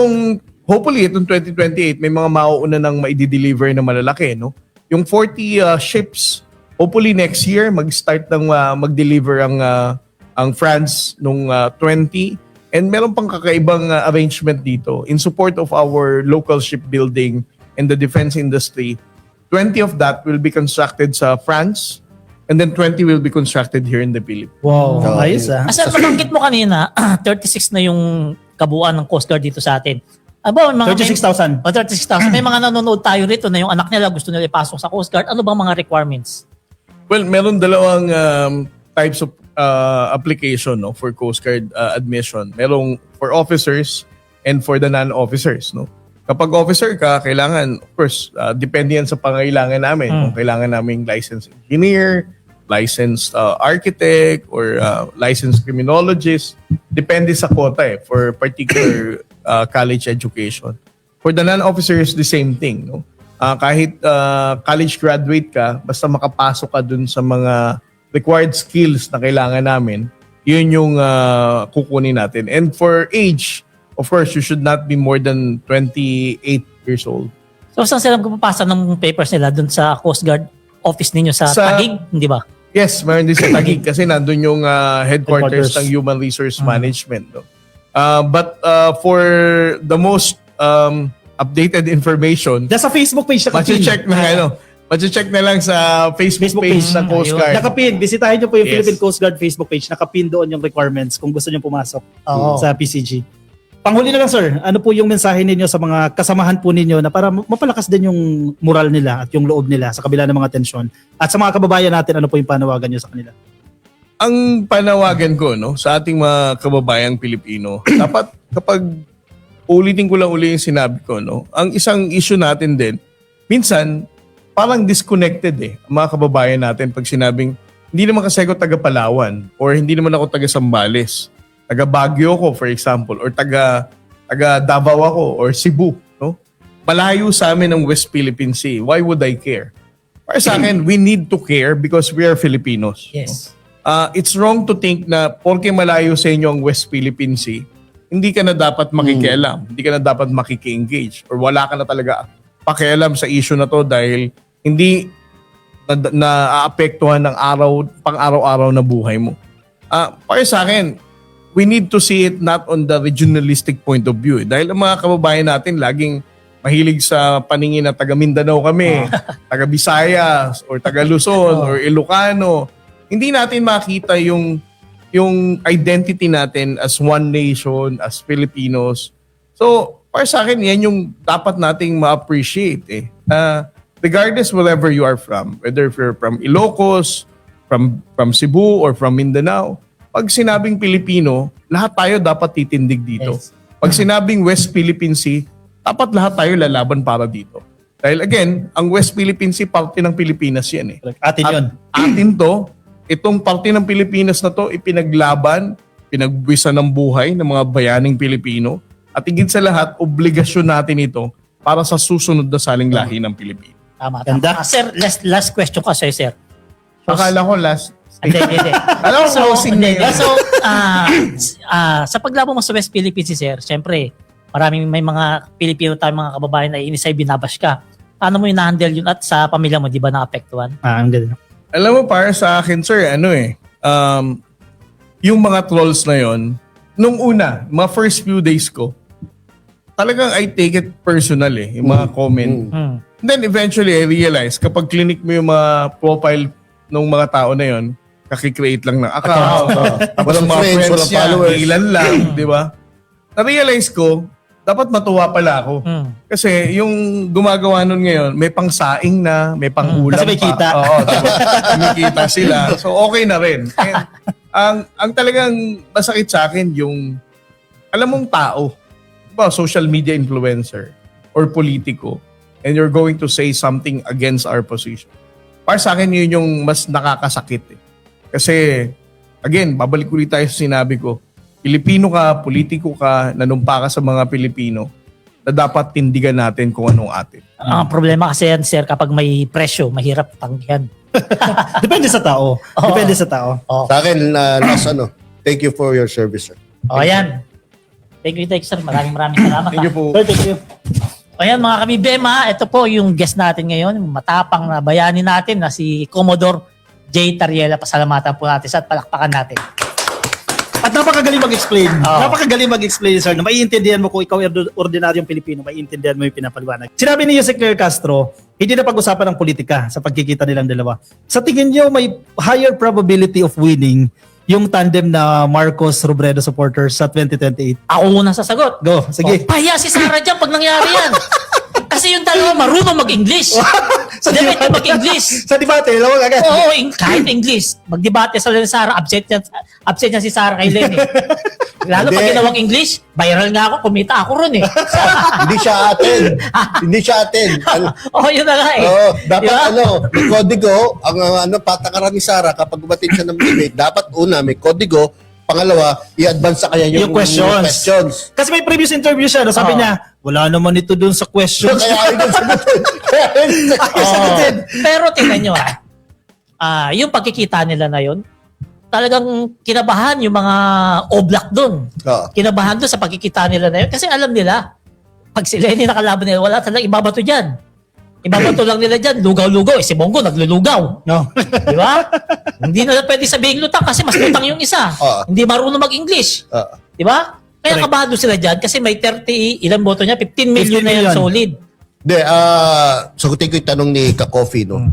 Hopefully, itong 2028, may mga mauuna nang maidi-deliver na malalaki, no? Yung 40 ships, hopefully next year, mag-start ng mag-deliver ang France nung 20. And meron pang kakaibang arrangement dito in support of our local shipbuilding and the defense industry. 20 of that will be constructed sa France and then 20 will be constructed here in the Philippines. Wow, Okay. ayos ah. Sir, nabanggit mo kanina, 36 na yung kabuuan ng Coast Guard dito sa atin. Aba, mga 36,000. 36,000. May mga nanonood tayo rito na yung anak nila gusto nila ipasok sa Coast Guard. Ano bang mga requirements? Well, meron dalawang types of application no for Coast Guard admission. Merong for officers and for the non-officers, no. Kapag officer ka, kailangan, of course, depende yan sa pangailangan namin. Kung kailangan naming licensed engineer, licensed architect, or licensed criminologist. Depende sa quota for particular college education. For the non-officers, the same thing. No? Kahit college graduate ka, basta makapasok ka dun sa mga required skills na kailangan namin, yun yung kukunin natin. And for age, of course, you should not be more than 28 years old. So, saan sila magpapasa ng papers nila dun sa Coast Guard office ninyo sa Taguig, hindi ba? Yes, meron din sa Taguig kasi nandun yung headquarters Headquarters. ng Human Resource Management. No? But for the most updated information, Diyan sa Facebook page nakapin. Mache-check na lang sa Facebook, Facebook page page. ng Coast Ayun. Guard. Nakapin. Bisitahin nyo po yung Yes. Philippine Coast Guard Facebook page. Nakapin doon yung requirements kung gusto nyo pumasok Oo. sa PCG. Panghuli na lang sir, ano po yung mensahe ninyo sa mga kasamahan po ninyo na para mapalakas din yung moral nila at yung loob nila sa kabila ng mga tensyon? At sa mga kababayan natin, ano po yung panawagan nyo sa kanila? Ang panawagan ko sa ating mga kababayang Pilipino, dapat kapag ulitin ko lang uli yung sinabi ko, ang isang issue natin din, minsan parang disconnected ang mga kababayan natin pag sinabing hindi naman kasi ako taga Palawan or hindi naman ako taga Sambales, taga Baguio ko for example, or taga Davao ako or Cebu, malayo sa amin ang West Philippine Sea. Why would I care? Para sa akin, we need to care because we are Filipinos. Yes. It's wrong to think na porke malayo sa inyo ang West Philippine Sea, hindi ka na dapat makikialam, hindi ka na dapat makiki-engage, or wala ka na talaga pakialam sa issue na to dahil hindi na-aapektuhan ng pang-araw-araw na buhay mo. Para sa akin, we need to see it not on the regionalistic point of view. Dahil ang mga kababayan natin laging mahilig sa paningin na taga Mindanao kami, taga Visayas, or taga Luzon, or Ilocano. Hindi natin makita yung identity natin as one nation, as Filipinos. So, para sa akin, yan yung dapat nating ma-appreciate. Regardless wherever you are from, whether you're from Ilocos, from Cebu, or from Mindanao, pag sinabing Pilipino, lahat tayo dapat titindig dito. Yes. Pag sinabing West Philippine Sea, dapat lahat tayo lalaban para dito. Dahil again, ang West Philippine Sea, parte ng Pilipinas yan. Atin yun. Atin to, itong parte ng Pilipinas na to, ipinaglaban, pinagbuwisan ng buhay ng mga bayaning Pilipino, at higit sa lahat, obligasyon natin ito para sa susunod na saling lahi ng Pilipino. Tama. Ganda. Sir, last question ko sa'yo, sir. Akala ko last. Hindi. Alam ko, closing na yun. So, sa paglaban mo sa West Philippines, sir, syempre, may mga Pilipino tayong mga kababayan na inisay binabash ka. Paano mo yung-handle yun at sa pamilya mo, di ba naapektuhan? Ang ganda. Alam mo, para sa akin, sir, yung mga trolls na yon, nung una, mga first few days ko, talagang I take it personal yung mga comment. Hmm. And then eventually, I realize, kapag clinic mo yung mga profile ng mga tao na yon, kakicreate lang ng account. Tapos Walang mga friends, friends walang niya, followers. ilan lang, di ba? Na-realize ko, dapat matuwa pala ako. Hmm. Kasi yung gumagawa nun ngayon, may pangsaing na, may pangulam Kasi may pa. kita. Oo, diba? May kita sila. So okay na rin. And, ang talagang masakit sa akin yung, alam mong tao, diba, social media influencer or politiko, and you're going to say something against our position. Para sa akin, yun yung mas nakakasakit. Kasi, again, babalik ulit tayo sa sinabi ko, Pilipino ka, politiko ka, nanumpa ka sa mga Pilipino, na dapat tindigan natin kung anong atin. Ang problema kasi yan, sir, kapag may presyo, mahirap tanggihan. Depende sa tao. Oo. Depende sa tao. Oh. Sa akin, last thank you for your service, sir. O, ayan. Thank you, sir. Maraming salamat. Thank you po. Sir, thank you. O, ayan, mga kabibema, ito po yung guest natin ngayon, matapang na bayani natin na si Commodore J. Tariela. Pasalamatan po natin at palakpakan natin. At napakagaling mag-explain. Oo. Napakagaling mag-explain, sir. Na maiintindihan mo kung ikaw ordinaryong Pilipino, maiintindihan mo yung pinapaliwanag. Sinabi ni Jose Claire Castro, hindi na pag-usapan ng politika sa pagkikita nilang dalawa. Sa tingin niyo, may higher probability of winning yung tandem na Marcos-Robredo supporters sa 2028? Ako muna sasagot. Go, sige. Pahiya si Sarah dyan pag nangyari yan. Kasi yung dalawa marunong mag-English. Dapat na mag-English. Sa debate, lawag agad. Oo, kahit English. Magdebate sa Sarah, absent yan si Sarah kay Lenny. Lalo pag Hindi. ginawang English, viral nga ako, kumita ako ron eh. Hindi siya atin. Hindi siya atin. Oo, yun na nga eh. Oo, dapat Diba? may kodigo, ang patakaran ni Sarah kapag umatin siya ng debate, dapat una may kodigo, pangalawa, i-advance sa kanya yung questions. Kasi may previous interview siya, no? Sabi Oo. niya, wala naman ito dun sa questions. Kaya ayaw yung sagutin. Kaya ayaw yung sagutin. sagutin. Pero tingnan nyo yung pagkikita nila na yun, talagang kinabahan yung mga oblak doon. Oo. Kinabahan doon sa pagkikita nila na yun. Kasi alam nila, pag si Lenny nakalaban nila, wala talagang ibabato dyan. Ibabato lang nila dyan, lugaw-lugaw. Si Bongo naglulugaw. No. Di ba? Hindi na pwede sabihin lutang kasi mas lutang yung isa. Oo. Hindi marunong mag-English. Oo. Di ba? Kaya Correct. kabado sila dyan kasi may 30, ilang boto niya? 15 million 15 na yan million. solid. Hindi, sagutin ko yung tanong ni Ka-Coffee, no?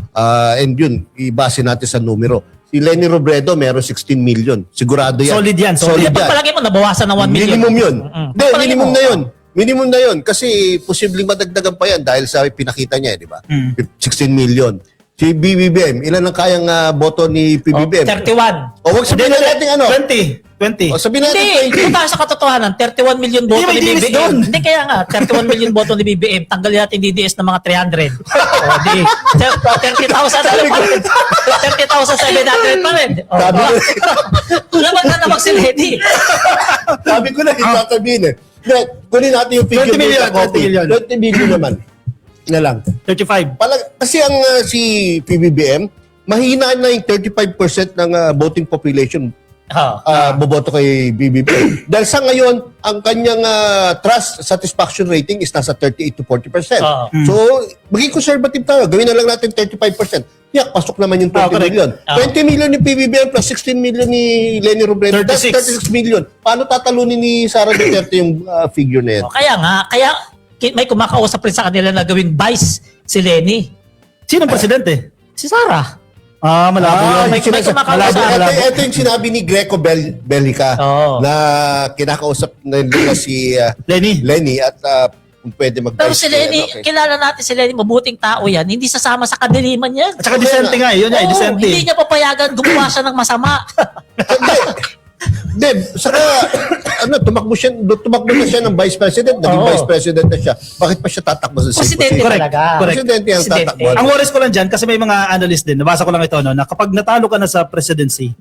And yun, ibase natin sa numero. Si Lenny Robredo meron 16 million. Sigurado yan. Solid yan. Hindi Solid yan. pagpalagay mo, nabawasan ng 1 million. Minimum yun. Hindi, Pagpalagay minimum mo. na yun. Minimum na yun. Kasi posibleng madagdagan pa yan dahil sa pinakita niya, di ba? 16 million. Si BBM, ilan ang kayang boto ni PBBM? 31. O wag sabihin na natin ano. 20. O sabihin natin Hindi, 20. kung tayo sa katotohanan, 31 million boto Hindi, ni may DDS BBM. doon. Hindi kaya nga, 31 million boto ni BBM, tanggalin natin DDS ng mga 300. O di, 30,000 na lang pa rin. 30,700 pa rin. O, Sabi ko, laban na naman si Lady. sabi ko na, hindi sasabihin eh. Hindi, kunin natin yung figure 20 million, ng copy. 20 million. 20 million naman. Na lang. 35. Kasi ang si PBBM, mahina na yung 35% ng voting population boboto kay BBM. Dahil sa ngayon, ang kanyang trust satisfaction rating is nasa 38 to 40%. So, maging conservative tayo. Gawin na lang natin 35%. Pasok naman yung 20 correct. million. 20 million ni PBBM plus 16 million ni Lenny Robredo. 36. That's 36 million. Paano tatalunin ni Sara Duterte yung figure na yan? O, kaya nga, may kumakausap rin sa kanila na gawing vice si Lenny. Sinong presidente? Si Sara. Malabo yun. may kumakausap. Ito yung sinabi ni Greco Bellica Oo. na kinakausap na nila si Lenny. at kung pwede mag Pero si Lenny, kilala natin si Lenny, mabuting tao yan. Hindi sasama sa kadiliman yan. At saka disente nga eh. Yun nga, Oo, disente. hindi niya papayagan gumawa siya ng masama. Hindi, saka tumakbo na siya ng vice president, naging Oo. vice president na siya. Bakit pa siya tatakbo sa same Presidente position? Correct. talaga. Correct. Presidente ang Presidente. tatakbo. Ang worries ko lang dyan, kasi may mga analyst din, nabasa ko lang ito, no, na kapag natalo ka na sa presidency,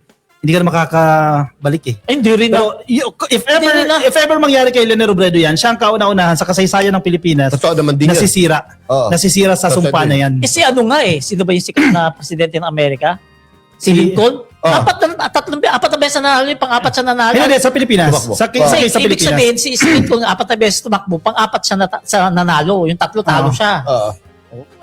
hindi ka na makakabalik eh. Ay, hindi rin na. Pero if Hindi na. ever mangyari kay Lenny Robredo yan, siya ang kauna-unahan sa kasaysayan ng Pilipinas, Totoo naman din yan. nasisira. Oo. Nasisira sa Totoo sumpa din. na yan. Kasi ano nga eh, sino ba yung sikat na presidente ng Amerika? Si Lincoln? Apat na beses na nanalo, pang-apat siya nanalo. Hindi, sa Pilipinas. Tumakbo. Sa Kasi sa ibig Pilipinas. sabihin, si Lincoln, apat na beses tumakbo, pang-apat siya sa nanalo. Yung tatlo talo Oo. siya. Oo.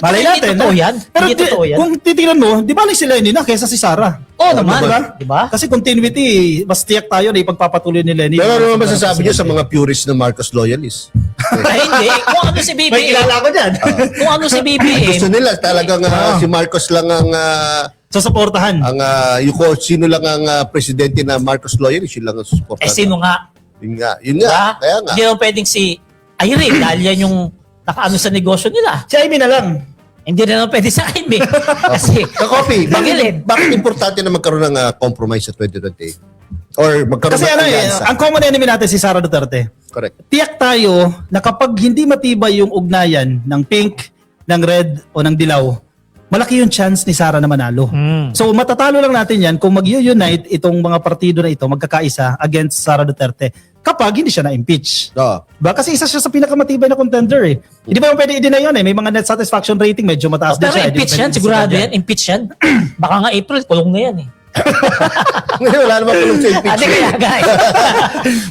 Malay Hindi natin. totoo yan. Pero Hindi totoo yan. kung titingnan mo, di ba si Lenny na kaysa si Sarah? Oo naman. Diba? Diba? Kasi continuity, mas tiyak tayo na ipagpapatuloy ni Lenny. Pero ano masasabi niyo sa mga purists na Marcos loyalists? Ay, hindi. Kung ano si BBM. May kilala ko dyan. Kung ano si BBM. Gusto nila talagang si Marcos lang ang Susuportahan. yung sino lang ang presidente na Marcos loyalist, yun lang ang susuportahan. Sino nga? Yun nga. Diba? Kaya nga. Hindi naman pwedeng si Irene dahil yan yung nakaano sa negosyo nila. Si Amy na lang. Hindi na naman pwede sa Amy. Kasi, Kakopi, Bagilin. bakit importante na magkaroon ng compromise sa 2028? Or magkaroon Kasi ng alyansa? ang common enemy natin si Sara Duterte. Correct. Tiyak tayo na kapag hindi matibay yung ugnayan ng pink, ng red o ng dilaw, malaki yung chance ni Sara na manalo. So matatalo lang natin yan kung mag-unite itong mga partido na ito, magkakaisa against Sara Duterte kapag hindi siya na-impeach. Oo. Diba? Kasi isa siya sa pinakamatibay na contender eh. Hindi ba yung pwede i-deny yun eh? May mga net satisfaction rating medyo mataas din pero siya. impeach yan, sigurado yan. Impeach yan. Baka nga April, kulong na yan eh. Ngayon, wala naman kulong sa Ate impeachment. kaya guys.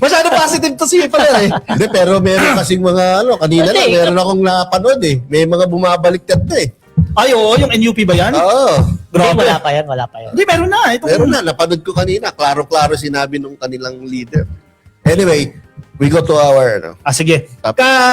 Masyado positive to si pala eh. Hindi, pero meron kasing mga kanina Hindi. lang, meron akong napanood eh. May mga bumabalik na eh. Ay oo, yung NUP ba yan? Oo. Hindi, wala pa yan, wala pa yan. Hindi, meron na. Ito, Meron na, napanood ko kanina. Klaro-klaro sinabi nung kanilang leader. Anyway, we go to our Sige.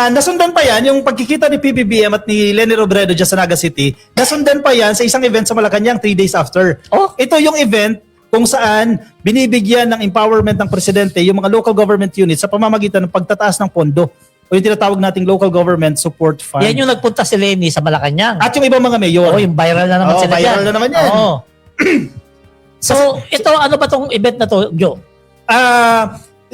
Nasundan pa yan, yung pagkikita ni PBBM at ni Lenny Robredo dyan sa Naga City, nasundan pa yan sa isang event sa Malacanang 3 days after. Oh. Ito yung event kung saan binibigyan ng empowerment ng presidente yung mga local government units sa pamamagitan ng pagtataas ng pondo o yung tinatawag nating local government support fund. Yan yung nagpunta si Lenny sa Malacanang. At yung ibang mga mayor. Oo, yung viral na naman Oo, sila viral dyan. na naman yan. Oo. So, ito, ano ba tong event na to, Joe?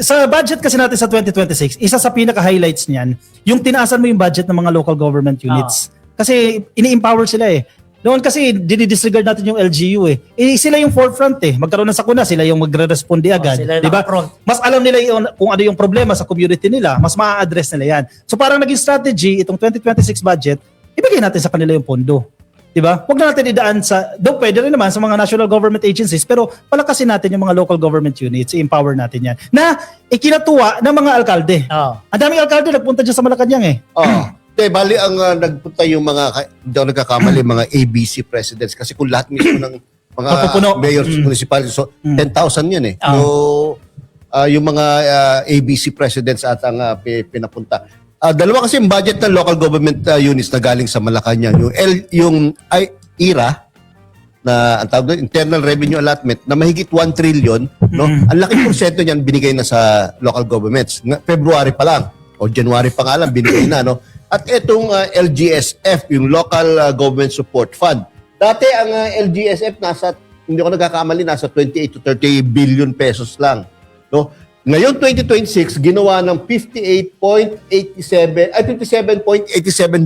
Sa budget kasi natin sa 2026, isa sa pinaka-highlights niyan, yung tinaasan mo yung budget ng mga local government units. Kasi ini-empower sila eh. Noon kasi dinidisregard natin yung LGU eh. Sila yung forefront eh. Magkaroon ng sakuna, sila yung magre-responde agad. sila yung Diba? naka-front. Mas alam nila kung ano yung problema sa community nila, mas ma-address nila yan. So parang naging strategy, itong 2026 budget, ibigay natin sa kanila yung pondo. Diba? Huwag na natin idaan though pwede rin naman sa mga national government agencies, pero palakasin natin yung mga local government units, i-empower natin yan. Na ikinatuwa ng mga alkalde. Oo. Ang daming alkalde nagpunta dyan sa Malacanang eh. Oo. Bali ang nagpunta yung mga, hindi ako nagkakamali, mga ABC presidents. Kasi kung lahat mismo ng mga Mapupuno. mayors, municipalities, so 10,000 yun eh. So, yung mga ABC presidents at ang pinapunta. Dalawa kasi yung budget ng local government units na galing sa Malacanang. Yung IRA na ang tawag doon, internal revenue allotment na mahigit 1 trillion, no? Ang laking porsyento niyan binigay na sa local governments. February pa lang o January pa nga lang binigay na, no? At itong LGSF, yung Local Government Support Fund. Dati ang LGSF nasa, hindi ko nagkakamali, nasa 28 to 30 billion pesos lang, no? Ngayon 2026 ginawa ng 57.87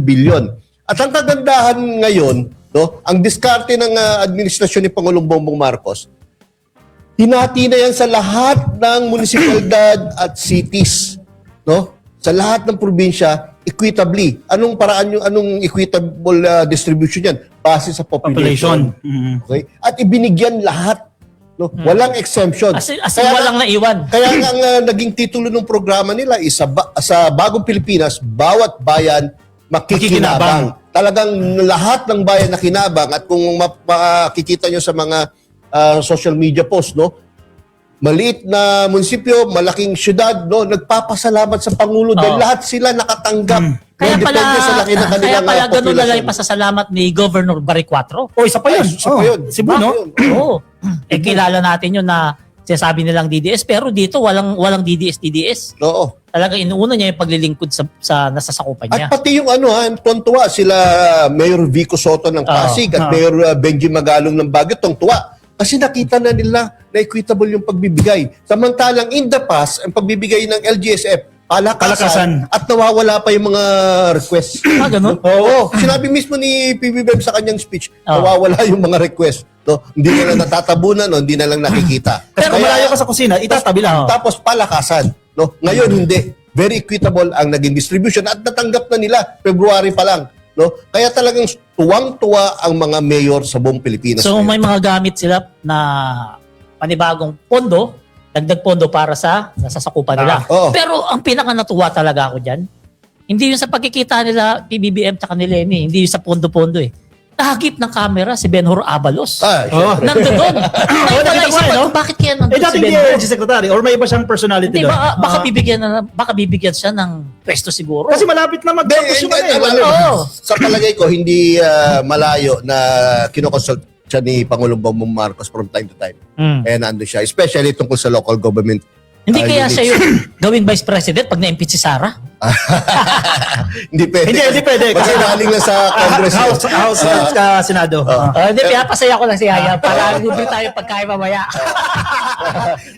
billion. At ang kagandahan ngayon, no, ang diskarte ng administrasyon ni Pangulong Bongbong Marcos, hinati na yan sa lahat ng munisipalidad at cities, no? Sa lahat ng probinsya, equitably. Anong paraan yung anong equitable distribution yan? Base sa population. Okay? At ibinigyan lahat, no? Walang exemption. As in walang naiwan. Kaya nga ang naging titulo ng programa nila is sa Bagong Pilipinas, bawat bayan makikinabang. Talagang lahat ng bayan na kinabang, at kung makikita nyo sa mga social media post, no, maliit na munisipyo, malaking syudad, no, nagpapasalamat sa Pangulo dahil lahat sila nakatanggap. Kaya Depende pala, sa laki ng kaya kanilang pala ganun na lang populasyon. yung pasasalamat ni Governor Barry Cuatro. Isa pa yun. Isa pa yun. Cebu, no? Oo. Kilala natin yun na sinasabi nilang DDS, pero dito walang DDS. Oo. Talaga inuuna niya yung paglilingkod sa nasasakupan niya. At pati yung tuwan-tuwa sila Mayor Vico Soto ng Pasig at Mayor Benji Magalong ng Baguio, tuwa. Kasi nakita na nila na equitable yung pagbibigay. Samantalang in the past, ang pagbibigay ng LGSF, palakasan at nawawala pa yung mga requests. Ganun? Oo. Sinabi mismo ni PBBM sa kanyang speech, nawawala yung mga request. No? Hindi na lang natatabunan, no? Hindi na lang nakikita. Pero malayo ka sa kusina, itatabi lang. Tapos palakasan. No? Ngayon hindi. Very equitable ang naging distribution at natanggap na nila February pa lang. No? Kaya talagang tuwang-tuwa ang mga mayor sa buong Pilipinas. So ngayon. may mga gamit sila na panibagong pondo, dagdag pondo para sa nasasakupan nila. Oo. Pero ang pinaka natuwa talaga ako diyan, hindi yun sa pagkikita nila PBBM at ni Lenny, hindi yun sa pondo-pondo eh. Nahagip ng camera si Benhur Abalos. Syempre. Nandun doon. Wala isip ko, bakit kaya nandun si dating Benhur? DILG secretary or may iba siyang personality Hindi, doon. baka bibigyan siya ng pwesto siguro. Kasi malapit na mag-tapos yung Oo. Sa palagay ko, hindi malayo na kinokonsult siya ni Pangulong Bongbong Marcos from time to time. Kaya nandun siya. Especially tungkol sa local government. Hindi kaya units. siya yung gawing vice president pag na-impeach si Sara? Hindi pwede. Hindi pwede. Kasi galing na sa Congress. House Senado. Hindi, pinapasaya ko lang si Yaya para libre tayo pagkain mamaya.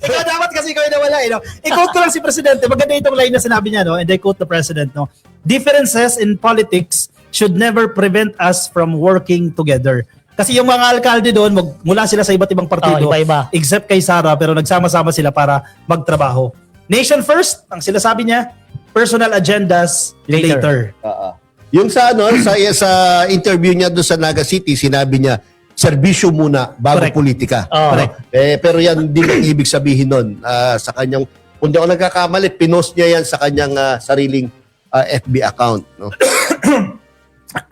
Ikaw dapat kasi ikaw yung nawala. I-quote ko lang si Presidente. Maganda itong line na sinabi niya, no? And I quote the President, no? Differences in politics should never prevent us from working together. Kasi yung mga alkalde doon, mula sila sa iba't ibang partido, iba-iba. except kay Sara, pero nagsama-sama sila para magtrabaho. Nation first, ang sila sabi niya, personal agendas later. Yung sa sa interview niya doon sa Naga City, sinabi niya, serbisyo muna bago Correct. politika. Correct. Pero yan din ang ibig sabihin nun. Sa kanyang, kung di ako nagkakamali, pinost niya yan sa kanyang sariling FB account. No?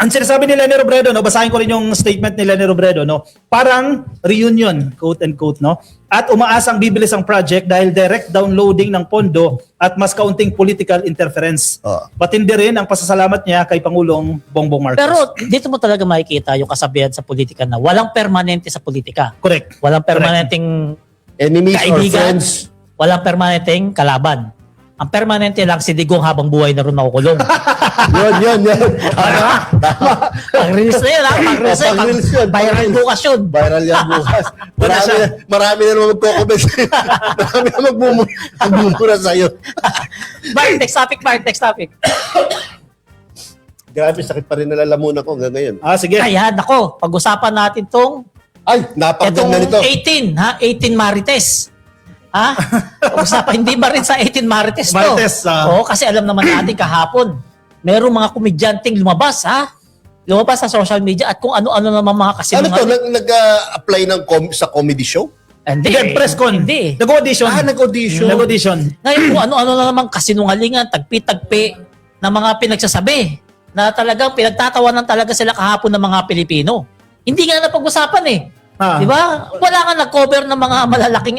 Ang sinasabi ni Leni Robredo, no, basahin ko rin yung statement ni Leni Robredo, no, parang reunion, quote and quote, no, at umaasang bibilis ang project dahil direct downloading ng pondo at mas kaunting political interference. Matindi rin ang pasasalamat niya kay Pangulong Bongbong Marcos. Pero dito mo talaga makikita yung kasabihan sa politika na walang permanente sa politika. Correct. Walang permanenteng Enemies or kaibigan, friends. walang permanenteng kalaban. Ang permanente lang si Digong habang buhay na rin nakukulong. Yun. Pag-release na yun, ha? Pag-release na yun. Pag-release yun. Viral bukas yun. Viral yan bukas. Marami na naman magko-comment. Marami na magmumura sa'yo. Mark, next topic. Grabe, sakit pa rin nalalamunan ko hanggang ngayon. Sige. Kaya, nako, pag-usapan natin tong Ay, napakaganda nito. 18 Marites. Pag-usapan, hindi ba rin sa 18 Marites to? Marites, Oo, kasi alam naman natin kahapon, merong mga komedyanteng lumabas, lumabas sa social media at kung ano-ano naman mga Ano kasinungaling. to? Nag-apply sa comedy show? Hindi, Press con. Hindi. Nag-audition. Nag-audition. Nag-audition. Ngayon kung ano-ano na naman kasinungalingan, tagpi-tagpi na mga pinagsasabi na talagang pinagtatawanan talaga sila kahapon ng mga Pilipino. Hindi nga napag-usapan eh. Di ba? Wala nga nag-cover ng mga malalaking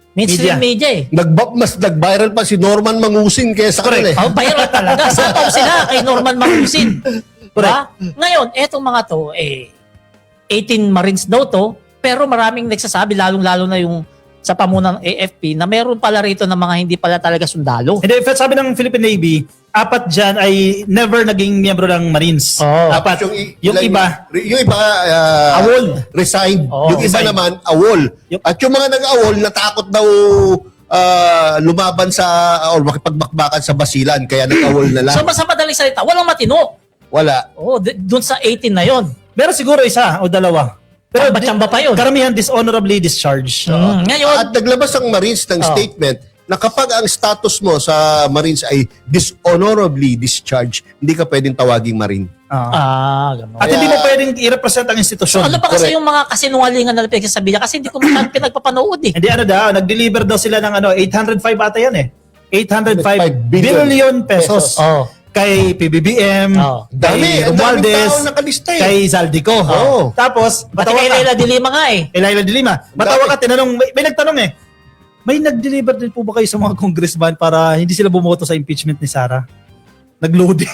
mainstream media eh. Mas nag-viral pa si Norman Mangusing kaysa kanila eh. Viral talaga. Sapaw sila kay Norman Magusin. Diba? Ngayon, etong mga to, 18 Marines daw to, pero maraming nagsasabi, lalong-lalo na yung sa pamunan ng AFP, na meron pala rito ng mga hindi pala talaga sundalo. Hindi, sabi ng Philippine Navy, 4 dyan ay never naging miyembro ng Marines. Oh. 4. Yung iba, awol, resigned. Oh, Yung iba resigned. naman, awol. Yung- At yung mga nag-awol, natakot daw lumaban sa, or makipagbakbakan sa basilan, kaya nag-awol na lang. So, sa madaling salita, walang matino. Wala. Oh, doon sa 18 na yon. meron siguro isa o dalawa. Pero Tsamba pa yun. karamihan dishonorably discharged. Ngayon, At naglabas ang Marines ng statement na kapag ang status mo sa Marines ay dishonorably discharged, hindi ka pwedeng tawaging Marine. gano'n. At hindi mo pwedeng i-represent ang So, institusyon. ano pa kasi Correct. yung mga kasinungalingan na pinagsasabi niya? Kasi hindi ko masyadong pinagpapanood eh. Hindi nag-deliver daw sila ng 805 ata yan eh. 805 billion pesos. Oh. Kay PBBM, Oh. Dami, kay ang daming Romualdez, tao nakalista eh. kay Zaldico. Oo. Tapos, Pati batawa kay ka. Leila de Lima nga eh. Laila de Lima. Batawa ka, tinanong, may nagtanong eh, may nag-deliver din po ba kayo sa mga congressman para hindi sila bumoto sa impeachment ni Sara? Nag-loading.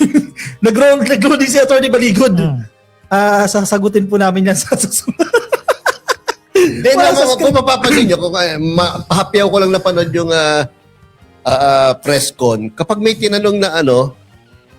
Nag-loading si Atty. Baligod. Sasagutin po namin yan sa susunod. Then, Wala sa kung mapapansin nyo, kung hapyaw ko lang napanood yung press con, kapag may tinanong na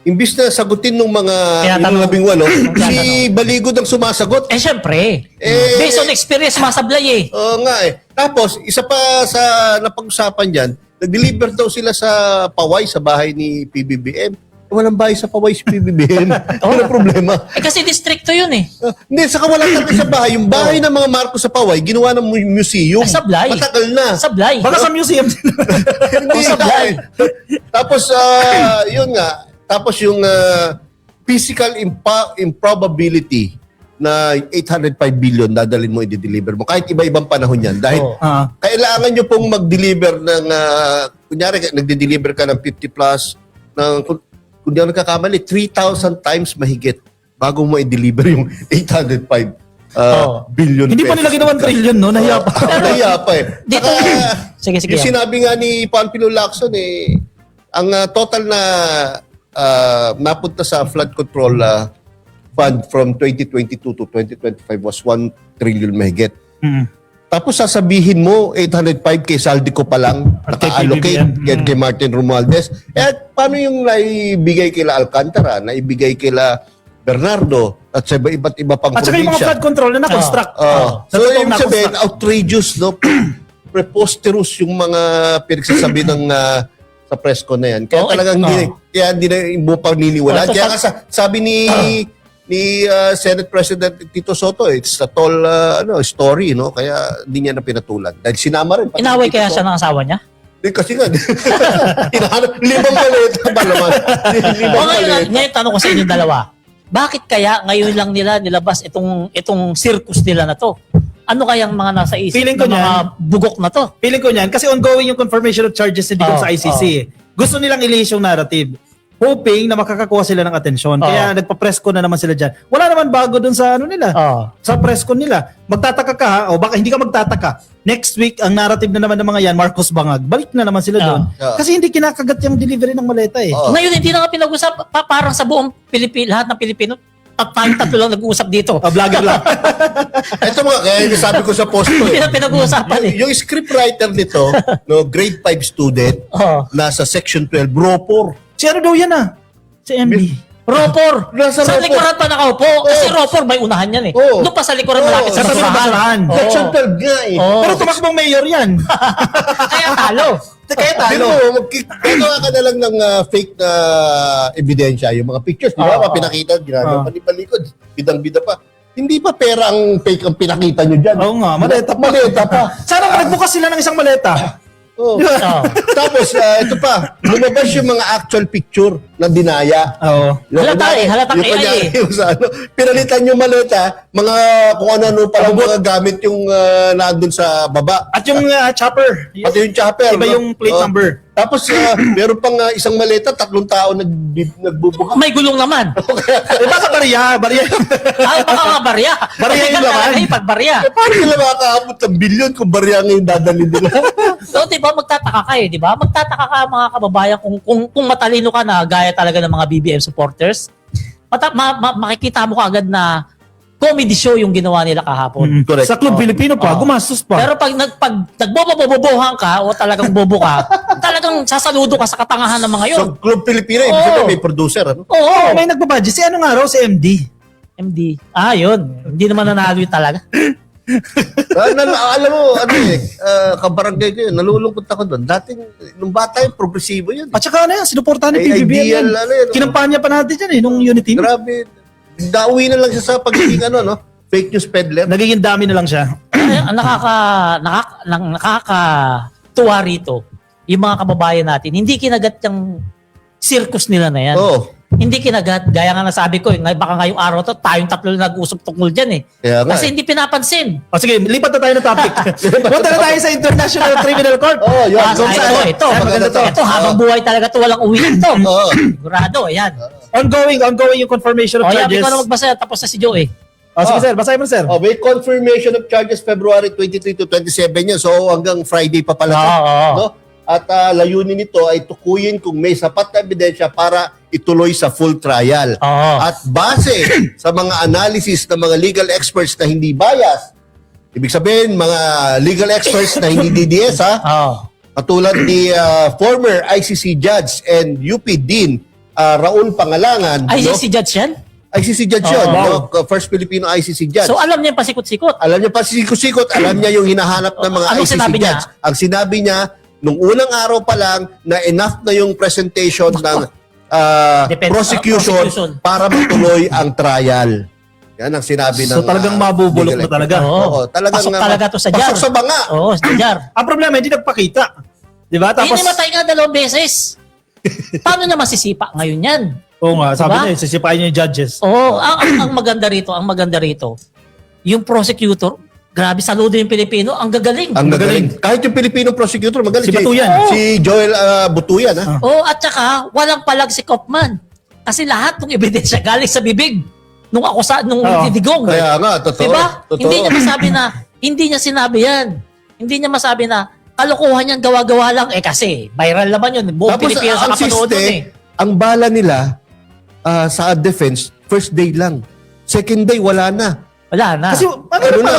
imbis na sagutin ng mga Kaya tanong- 18, si Baligod ang sumasagot. Eh, syempre. Eh, Based on experience, masablay eh. Oo nga eh. Tapos, isa pa sa napag-usapan dyan, nag-deliver daw sila sa Paway, sa bahay ni PBBM. Walang bahay sa Paway si PBBM. Ano problema? Eh, kasi districto yun eh. Hindi, saka wala talaga sa bahay. Yung bahay ng mga Marcos sa Paway, ginawa ng museum. Ay, sablay. Matagal na. Sablay. Baka sa museum. Hindi sablay. nga eh. Tapos, yun nga. Tapos yung physical improbability na 805 billion dadalhin mo, i-deliver mo. Kahit iba-ibang panahon yan. Dahil Oo. kailangan nyo pong mag-deliver ng, kunyari, nagde-deliver ka ng 50 plus, ng, kung di ako nagkakamali, 3,000 times mahigit bago mo i-deliver yung 805 billion Hindi pa nila ginawan trillion, no? Nahiya pa. Nahiya pa eh. Dito, Saka, sige, sige. yung sinabi nga ni Panfilo Lacson ang total na napunta sa flood control fund from 2022 to 2025 was 1 trillion mahigit. Tapos sasabihin mo 805 kay Saldico pa lang At kay naka-allocate PBBM. kay Martin Romualdez. Paano yung naibigay kila Alcantara, naibigay kila Bernardo at sa iba't iba pang At saka yung mga probinsya? flood control na na-construct. So, yung sabihin, outrageous, no? Preposterous yung mga pinagsasabi ng sa press con na yan. Kaya Oo, talagang hindi na mo paniniwala. Oh, so Kaya sabi ni Senate President Tito Soto, it's a tall story, no? Kaya hindi niya na pinatulan. Dahil sinama rin. pati Inaway Tito kaya Soto. siya ng asawa niya? Kasi nga, hinahanap, 5 maleta ba naman? 5 O ngayon, maleta. ngayon tanong ko sa inyong dalawa. Bakit kaya ngayon lang nila nilabas itong circus nila na to? Ano kayang mga nasa isip Feeling ko ng mga niyan. bugok na to? Feeling ko niyan, kasi ongoing yung confirmation of charges hindi Oo, sa ICC. Gusto nilang i-release yung narrative. Hoping na makakakuha sila ng atensyon. Kaya nagpa-press ko na naman sila dyan. Wala naman bago dun sa nila. Sa press con nila. Magtataka ka ha, o baka hindi ka magtataka. Next week, ang narrative na naman ng mga yan, Marcos Bangag, balik na naman sila doon. Kasi hindi kinakagat yung delivery ng maleta eh. Ngayon, hindi na nga pinag-usap. Parang sa buong lahat ng Pilipino, tayong tatlo lang nag-uusap dito. Vlogger lang. Ito mga, kaya yung sabi ko sa post ko Hindi na pinag-uusapan eh. Yung scriptwriter nito, no, grade 5 student, nasa section 12, Ropor. Si ano daw yan Si MB. Ropor! Nasa Sa Ropor. likuran pa nakaupo. Kasi Ropor may unahan yan eh. Oo. Doon pa sa likuran Oo. malapit sa Sa basurahan. basurahan. Oo. Section 12 nga eh. Oo. Pero tumakbong mayor yan. Kaya talo. Kaya Pero gagawa ka na lang ng fake na ebidensya, yung mga pictures, di ba? Oo. Pinakita, ginagawa pa ni Balikod, bidang-bida pa. Hindi pa pera ang fake ang pinakita nyo dyan. Oo nga, maleta pa. Maleta pa. Sana magbukas sila ng isang maleta. Oh. Oo. Tapos, ito pa, lumabas yung mga actual picture na dinaya. Oo. Halatang AI eh. Yung sa pinalitan yung maleta, mga kung ano-ano pa lang mga gamit yung nandun sa baba. At yung chopper. Pati yung chopper. Iba no? yung plate number. Tapos, meron pang isang maleta, 3 tao nagbubuka. May gulong naman. Baka barya. Ay, baka nga barya. Barya yung laman. Pagbarya. Paano sila makakaabot ng bilyon kung barya ngayon dadali nila? So, di ba, magtataka kayo, di ba? Magtataka ka mga kababayan kung matalino ka na gaya talaga ng mga BBM supporters. Makikita mo kaagad na comedy show yung ginawa nila kahapon. Correct. Sa Club Filipino pa, gumastos pa. Pero pag nagbobobobohan ka o talagang bobo ka, talagang sasaludo ka sa katangahan ng mga yun. So, Club Pilipino, ibig Oo. sabihin may producer, ano? Oo. May nagbabudget. Si ano nga raw, si MD. MD. Yun. Hindi naman nanalo yun talaga. Alam mo, kabarangay ko yun, nalulungkot ako doon. Dating, nung bata yung progresibo yun. At saka ano yan, sinuportahan ni Ay, PBBM ideal, yan. ano yun, Kinampanya pa natin yan nung unity. Grabe. Nauwi na lang siya sa pagiging fake news peddler. Nagiging dami na lang siya. Ang nakakatuwa rito, yung mga kababayan natin, hindi kinagat yung circus nila na yan. Oo. Hindi kinagat. Gaya nga nasabi ko, baka ngayong araw to, tayong tatlo na nag-usap tungkol dyan eh. Kaya nga. Kasi hindi pinapansin. O sige, lipat na tayo ng topic. Punta na tayo sa International Criminal Court. Oo, yun. So, Ito, maganda to. ito, habang buhay talaga to, walang uwi ito. Oo. Sigurado, ayan. Ongoing yung confirmation of O, yan, charges. ikaw na magbasa, tapos na si Joe eh. O sige sir, basahin mo sir. Oh, may confirmation of charges February 23 to 27 yan. So hanggang Friday pa pala. to, Oo. No? At layunin nito ay tukuyin kung may sapat na ebidensya para ituloy sa full trial. Oo. At base sa mga analysis ng mga legal experts na hindi bias, ibig sabihin mga legal experts na hindi DDS Oo. katulad ni former ICC judge and UP Dean Raul Pangalangan. Ay, no? si Judge yan? ICC judge yun, Oh, no? First Filipino ICC judge. So, alam niya yung pasikot-sikot. Alam niya pa sikot-sikot, alam niya yung hinahanap ng mga Anong ICC sinabi niya? judge. Ang sinabi niya, nung unang araw pa lang, na enough na yung presentation ng prosecution para matuloy ang trial. Yan ang sinabi ng So talagang mabubulok legal na talaga. Oo. Oo, talagang Pasok talaga to sa jar. Pasok sa banga. Oo, sa jar. Ang problema, hindi nagpakita. Di ba? Tapos, Hinimatay nga 2 beses. Paano niya masisipa ngayon yan? oo nga, sabi Diba? niya, sisipain niya yung judges. Oo, ang maganda rito, yung prosecutor, grabe, saludo yung Pilipino, ang gagaling. Ang magaling. Kahit yung Pilipino prosecutor, magaling. Si Butuyan. Si Joel Butuyan. Ha? Oo, at saka, walang palag si Kopman. Kasi lahat ng ebidensya galing sa bibig nung nung Oo. didigong. Kaya nga, totoo. Diba? Totoo. Hindi niya sinabi yan. Hindi niya masabi na, kalokohan yan, gawa-gawa lang. Kasi, viral naman yun. Buong Tapos Pilipinas ang sa kapanood nun eh. ang bala nila sa defense, first day lang. Second day, wala na. Wala na. Kasi, Ano na,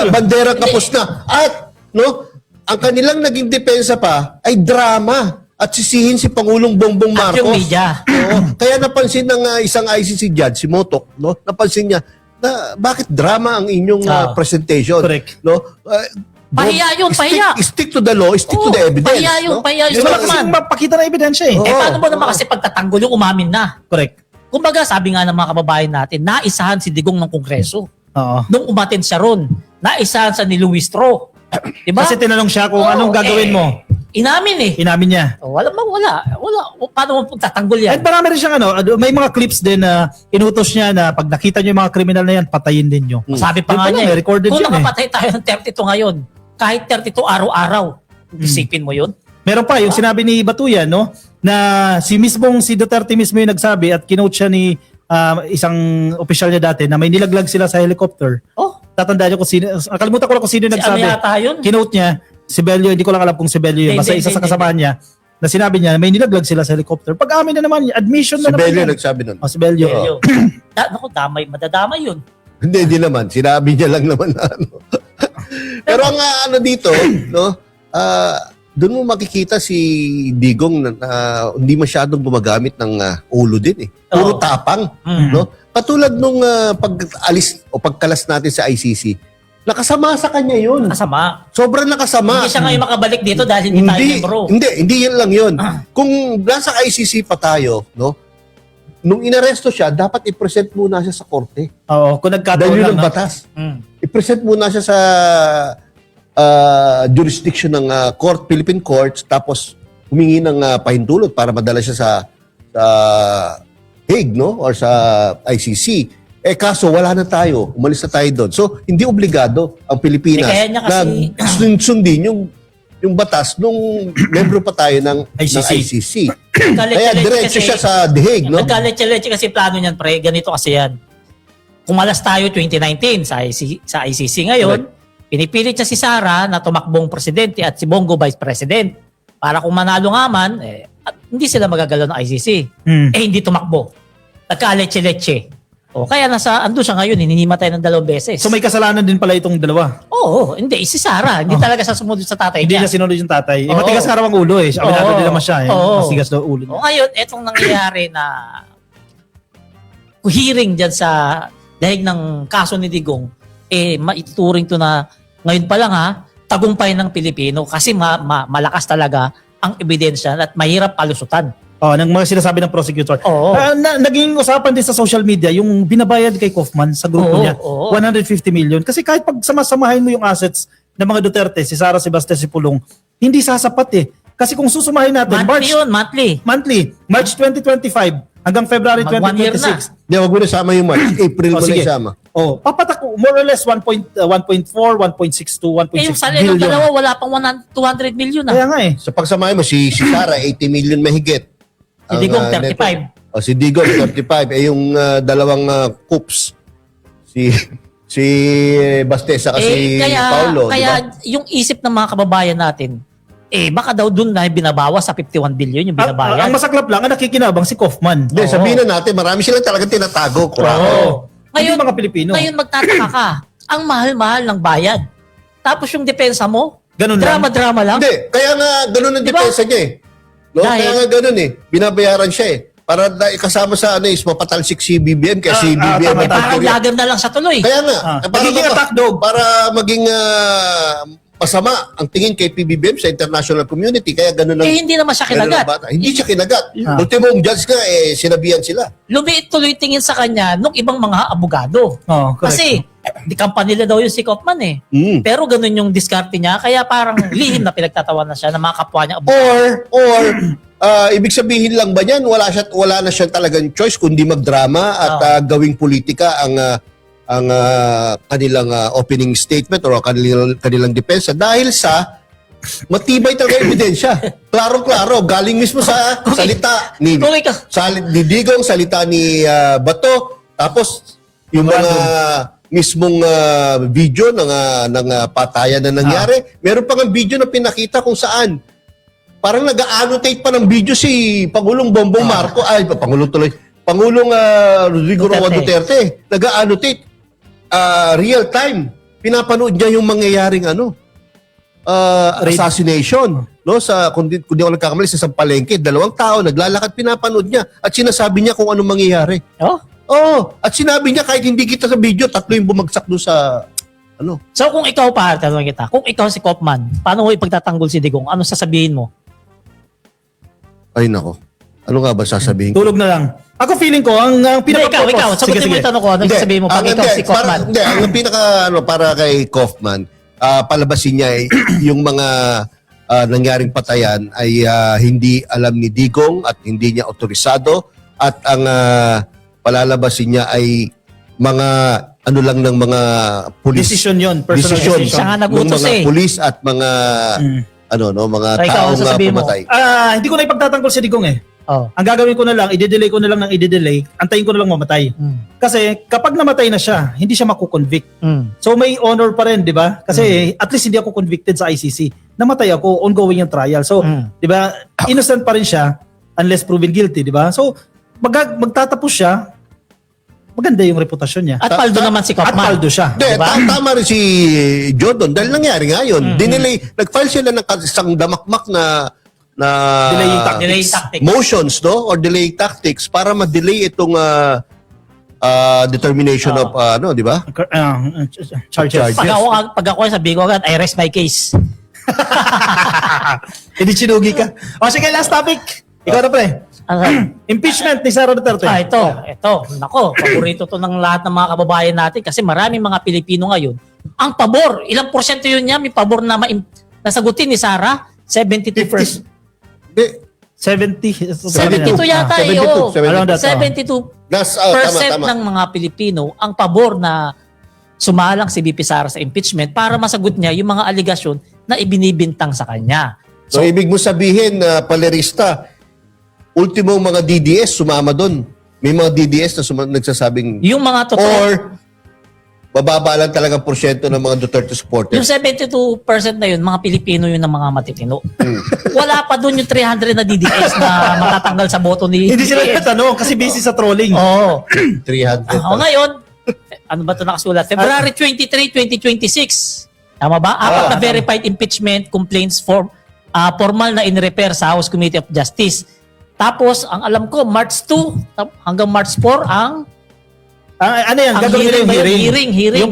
bandera kapos na. At, no, ang kanilang naging depensa pa ay drama at sisihin si Pangulong Bongbong At Marcos. yung media. Oo. Kaya napansin ng isang ICC judge, si Motok, no? Napansin niya na bakit drama ang inyong presentation. Correct. No? Pahiya yun, pahiya. Stick to the law, stick to the evidence. Pahiya yun, no? pahiya yun. Wala Kopman. kasing mapakita na ebidensya eh. Oo. Paano mo naman kasi pagtatanggol yung umamin na? Correct. Kumbaga, sabi nga ng mga kababayan natin, naisahan si Digong ng Kongreso. Oo. Nung umatin siya ron, naisahan sa ni Luis Tro. Diba? Kasi tinanong siya kung Oo, anong gagawin mo. Inamin eh. Inamin niya. Wala. Paano mo pagtatanggol yan? At marami rin siyang may mga clips din na inutos niya na pag nakita niyo yung mga kriminal na yan, patayin din niyo. Sabi pa Yun nga pala, niya, may recorded kung yun eh. nakapatay tayo ng 32 ngayon, kahit 32 araw-araw, isipin mo yun? Meron pa yung sinabi ni Batuyan, no, na si Duterte mismo yung nagsabi at kinote siya ni isang opisyal niya dati na may nilaglag sila sa helicopter. Oh, Tatandaan niyo kung sino, nakalimutan ko lang kung sino yung si ano nagsabi. yata yun? Kinote niya, si Bello, hindi ko lang alam kung si Bello yun, Hindi, basta isa sa hindi. kasamahan niya, na sinabi niya may nilaglag sila sa helicopter. Pag amin na naman, admission Si na naman. Bello yan. nagsabi nun. Oh, si Bello. Yun. Naku, madadamay yun. Hindi naman. Sinabi niya lang naman na ano. Pero ang ano dito, no, doon mo makikita si Digong na hindi masyadong gumagamit ng ulo din eh. Puro Oo. tapang. Mm. No? Katulad nung pag-alis o pagkalas natin sa ICC, nakasama sa kanya yun. Kasama. Sobrang nakasama. Hindi siya ngayon makabalik dito dahil hindi tayo membro. Hindi yan lang yun. Kung nasa ICC pa tayo, no, nung inaresto siya, dapat i-present muna siya sa korte. Oo, kung nagkataon Dahil yun lang. ang no? batas. Mm. I-present muna siya sa jurisdiction ng Philippine courts, tapos humingi ng pahintulot para madala siya sa Hague, no? Or sa ICC. Kaso wala na tayo. Umalis na tayo doon. So, hindi obligado ang Pilipinas kaya niya kasi- na sundin yung batas nung membro pa tayo ng ICC. Kaya diretso siya sa The Hague, no? Nagkaletse-letse kasi plano niyan, pre. Ganito kasi yan. Kumalas tayo 2019 sa ICC ngayon. Pinipilit niya si Sara na tumakbong presidente at si Bongo vice president. Para kung manalo nga man, at hindi sila magagalaw ng ICC. Mm. Hindi tumakbo. Nagkaletse-letse. O kaya andun siya ngayon, hinihimatay ng 2 beses. So may kasalanan din pala itong dalawa. Oo, hindi. Si Sarah, hindi talaga siya sumunod sa tatay Hindi niya. niya sinunod yung tatay. Oo. Matigas nga raw ang ulo eh. Aminado din naman siya. Oo. Matigas daw ulo O niya. ngayon, etong nangyayari na hearing dyan sa dahig ng kaso ni Digong, maituturing to na ngayon pa lang tagumpay ng Pilipino kasi malakas talaga ang ebidensya at mahirap palusutan. Oh, ng mga sinasabi ng prosecutor. Oo. Naging usapan din sa social media yung binabayad kay Kaufman sa grupo Oo, niya. oo. 150 million. Kasi kahit pag samasamahin mo yung assets ng mga Duterte, si Sara, si Baste, si Pulong, hindi sasapat eh. Kasi kung susumahin natin, Monthly. March 2025 hanggang February Mag 1 year na. 2026. Hindi, wag mo na sama yung March. April mo na sige. isama. Oh, papatak more or less 1.4, 1.62, 1.6 Yung sa ng billion. dalawa, wala pang 200 million Kaya nga eh. Sa pagsamahin mo, si Sara, 80 million mahigit. Si Digong, 35. Si Digong, 35. Yung dalawang coups. Si Bastesa kasi Paulo. Kaya diba? yung isip ng mga kababayan natin, baka daw dun na binabawas sa 51 billion yung binabayad. Ang masaklap lang, ang nakikinabang si Kaufman. Hindi, sabihin na natin, marami silang talagang tinatago. Oo. Ngayon, Hindi mga Pilipino. Ngayon magtataka ka, ang mahal-mahal ng bayad. Tapos yung depensa mo, Ganun lang. drama-drama lang. Hindi, kaya nga ganun ang Diba? depensa niya eh. No? Dahil- Kaya nga ganun eh. Binabayaran siya eh. Para kasama sa is mapatalsik si BBM kaya si BBM. tama, Parang lagan na lang sa tuloy. Kaya nga, Magiging attack dog. para maging masama ang tingin kay PBBM sa international community. Kaya ganun ang Hindi naman siya ganun ang kinagat. bata. Hindi siya kinagat. Ah. Ultimong judge nga, sinabihan sila. Lumiit tuloy tingin sa kanya nung ibang mga abogado. Oh, correct. Kasi, di kampanya nila daw yung si Kaufman eh. Pero ganun yung diskarte niya, kaya parang lihim na pinagtatawanan siya ng mga kapwa niya abogado. Or ibig sabihin lang ba niyan, wala na siya talagang choice kundi magdrama at gawing politika ang kanilang opening statement or kanilang depensa dahil sa matibay talaga ebidensya. Klaro-klaro, galing mismo sa salita ni Digong, salita ni Bato, tapos yung mga mismong video ng patayan na nangyari. Meron pang ang video na pinakita kung saan parang nag-annotate pa ng video si Pangulong Bongbong Marcos, Pangulong Rodrigo Roa Duterte. Nag-annotate real time. Pinapanood niya yung mangyayaring assassination. No, kung di ako nagkakamali sa Sampalengke, 2 tao naglalakad, pinapanood niya at sinasabi niya kung anong mangyayari. At sinabi niya kahit hindi kita sa video, 3 yung bumagsak doon sa So kung ikaw tanong kita, kung ikaw si Kaufman, paano mo ipagtatanggol si Digong? Ano sasabihin mo? Ay nako. Ano nga ba sasabihin ko? Tulog na lang. Ako feeling ko, ang pinaka-purpose. Ikaw, sagutin mo yung tanong ko, ano sasabihin mo pag ikaw si Kaufman? Ang pinaka para kay Kaufman, palabasin niya yung mga nangyaring patayan ay hindi alam ni Digong at hindi niya otorisado at ang palalabasin niya ay mga lang ng mga pulis. Decision yun. Personal Decision. decision. Siya nga ng nagutos mga pulis at mga mga So, ikaw, taong sasabihin mo? pumatay. Hindi ko na ipagtatanggol si Digong eh. Ang gagawin ko na lang, i-delay ko na lang ng i-delay, antayin ko na lang mamatay. Kasi kapag namatay na siya, hindi siya makukonvict. So may honor pa rin, di ba? Kasi at least hindi ako convicted sa ICC. Namatay ako, ongoing yung trial. So, di ba, innocent pa rin siya unless proven guilty, di ba? So, magtatapos siya, maganda yung reputasyon niya. At paldo naman si At Kaufman. paldo siya. Hindi, tama rin si Jodon dahil nangyari nga yun. Nag-file sila ng isang damakmak na Delaying tactics. motions, no? Or delaying tactics para ma-delay itong determination of, di ba? Charges. Pag ako sabihin ko agad, I rest my case. Hindi sinugi ka. O sige, last topic. Ikaw na pre. Impeachment ni Sara Duterte. Ito. Nako, paborito to ng lahat ng mga kababayan natin kasi maraming mga Pilipino ngayon ang pabor. Ilang porsyento yun niya? May pabor na nasagutin ni Sara? 72%. 72 72 yata eh. 72. Around that, 72% Tama. ng mga Pilipino ang pabor na sumalang si VP Sara sa impeachment para masagot niya yung mga aligasyon na ibinibintang sa kanya. So, ibig mo sabihin na palerista, ultimo mga DDS sumama doon. May mga DDS na nagsasabing Yung mga totoo, or bababa lang talagang porsyento ng mga Duterte Yung supporters. 72% na yun, mga Pilipino yun ng mga matitino. Wala pa doon yung 300 na DDS na matatanggal sa boto ni Hindi sila DDS. natanong kasi busy sa trolling. Oo. 300. Ngayon, ano ba ito nakasulat? February 23, 2026. Tama ba? Apat na verified impeachment complaints formal na in-repair sa House Committee of Justice. Tapos, ang alam ko, March 2 hanggang March 4 ang Ano yan? Ang Gagawin nila yung hearing ba yun? hearing. Hearing. Yung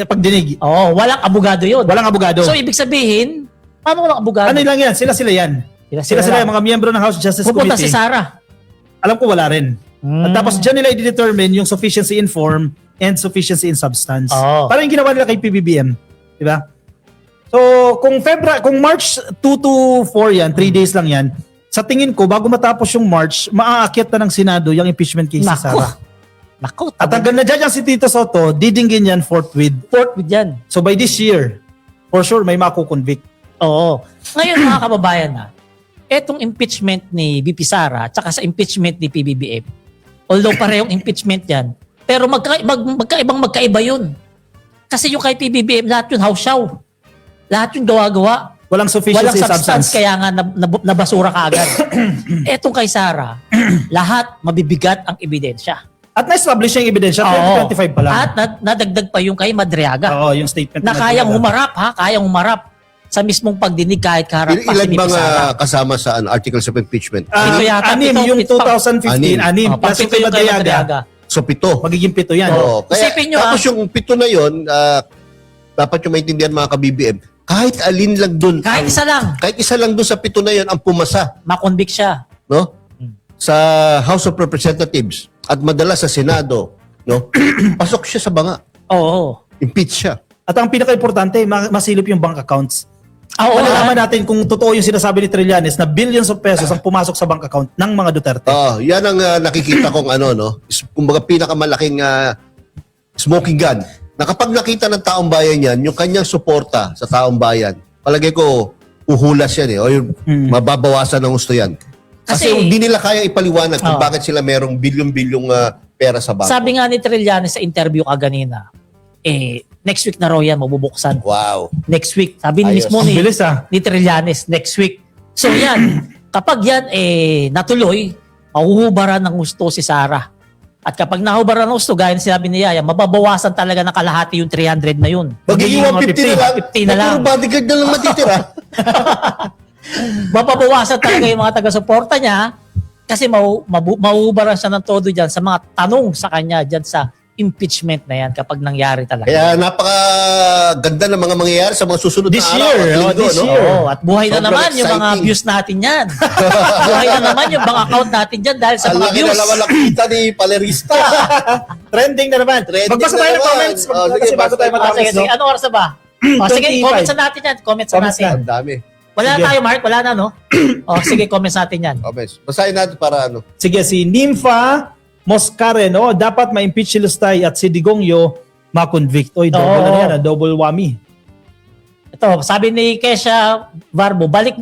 pagdinig. walang abogado yun. Walang abogado. So, ibig sabihin, paano walang abogado? Ano lang yan? Sila yan. Sila yung mga miyembro ng House Justice Pupunta Committee. si Sarah. Alam ko wala rin. At tapos dyan nila i-determine yung sufficiency in form and sufficiency in substance. Oo. Parang yung ginawa nila kay PBBM. Di ba? So, kung March 2 to 4 yan, 3 days lang yan, sa tingin ko, bago matapos yung March, maaakyat na ng Senado yung impeachment case sa Sara. Naku. At hanggang na-judge ang si Tito Soto, didinggin yan forthwith. Fourth with yan. So by this year, for sure, may makukonvict. Oo. Ngayon mga kababayan etong impeachment ni BP Sara tsaka sa impeachment ni PBBM, although parehong impeachment yan, pero magkaiba yun. Kasi yung kay PBBM, lahat yun hawsyaw. Lahat yun gawa-gawa. Walang sufficiency Walang substance, substance. kaya nga nabasura ka agad. Etong kay Sara, lahat mabibigat ang ebidensya. At na-establish yung ebidensya, Oo. 2025 pa lang. At nadagdag pa yung kay Madriaga. Oo, yung statement Na na kayang Madriaga. kayang humarap sa mismong pagdinig kahit kaharap pa si Ilan BP bang Sara. kasama sa articles of impeachment? Ito yata, Anim, pito, yung pito. 2015, anim. Pag Plus yung pito kay yung kay Madriaga, Madriaga. So 7. magiging 7 yan. Oo. Kaya, Isipin nyo, tapos yung 7 na yun, dapat yung maintindihan mga ka-BBM, kahit alin lang dun. Kahit isa lang, Kahit isa lang dun sa 7 na yun ang pumasa. makonvict siya. No? Sa House of Representatives at madalas sa Senado. No? Pasok siya sa banga. Oo. Impeach siya. At ang pinaka-importante, masilip yung bank accounts. Oo. Malalaman natin kung totoo yung sinasabi ni Trillanes na billions of pesos ang pumasok sa bank account ng mga Duterte. Yan ang nakikita kong kumbaga pinakamalaking smoking gun. Na kapag nakita ng taong bayan yan, yung kanyang suporta sa taong bayan, palagay ko, uhulas yan o yung mababawasan ng gusto yan. Kasi Kasi- hindi nila kaya ipaliwanag kung Oo. bakit sila merong bilyong-bilyong pera sa bangko. Sabi nga ni Trillanes sa interview kaganina, next week na raw yan mabubuksan. Wow. Next week. Sabi ni Ayos. mismo Ang bilis ni Trillanes, next week. So yan, kapag yan natuloy, mahuhubaran ng gusto si Sara. At kapag nahubaran ng gusto, gaya ng sinabi ni Yaya, mababawasan talaga ng kalahati yung 300 na yun. Magiging 150 na lang. 50 na lang. Puro bodyguard na lang matitira. Mapabawasan talaga yung mga taga-suporta niya kasi mahuhubaran siya ng todo dyan sa mga tanong sa kanya dyan sa impeachment na yan kapag nangyari talaga. Kaya napakaganda ng mga mangyayari sa mga susunod This na araw year, at linggo. this no? year. Oo, at buhay na Sobrang naman yung mga exciting. views natin yan. Buhay na naman yung bank account natin dyan dahil sa Ang mga laki views. na naman nakita ni Palerista. Trending na naman. Trending Magbasa na tayo ng naman. comments. Oh, sige, Kasi bago basta tayo tayo. matapos. Sige, sige. Ano oras na ba? Sige, 25. comments na natin yan. Comments na Comments natin. Ang dami. Wala Sige. na tayo, Mark. Wala na, no? Sige, comments natin yan. Okay. Basahin natin para Sige, si Nympha Moscaren, dapat ma-impeach si Lustay at si Digongyo ma-convict. Oy, double Oo. na yan, double whammy. Ito, sabi ni Kesha Varbo, balik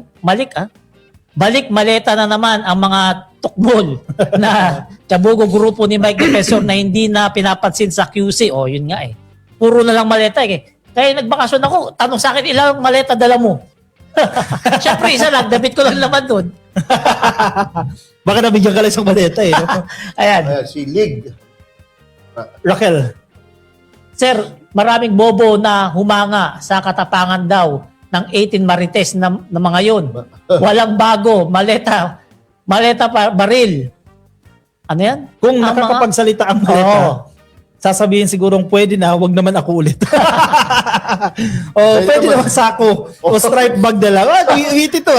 maleta na naman ang mga tukmol na Chabugo grupo ni Mike Defensor na hindi na pinapansin sa QC. O, yun nga Puro na lang maleta Kaya nagbakasyon ako, tanong sa akin, ilang maleta dala mo? Siyempre, isa lang, damit ko lang naman doon. Baka nabigyan ka lang isang maleta no? Ayan. si Lig. Raquel. Sir, maraming bobo na humanga sa katapangan daw ng 18 Marites na mga yun. Walang bago, maleta baril. Ano yan? Kung Ang nakakapagsalita ang Oo. maleta, sasabihin sigurong pwede na, wag naman ako ulit. Pwede naman sako. O stripe bag na lang. Wait ito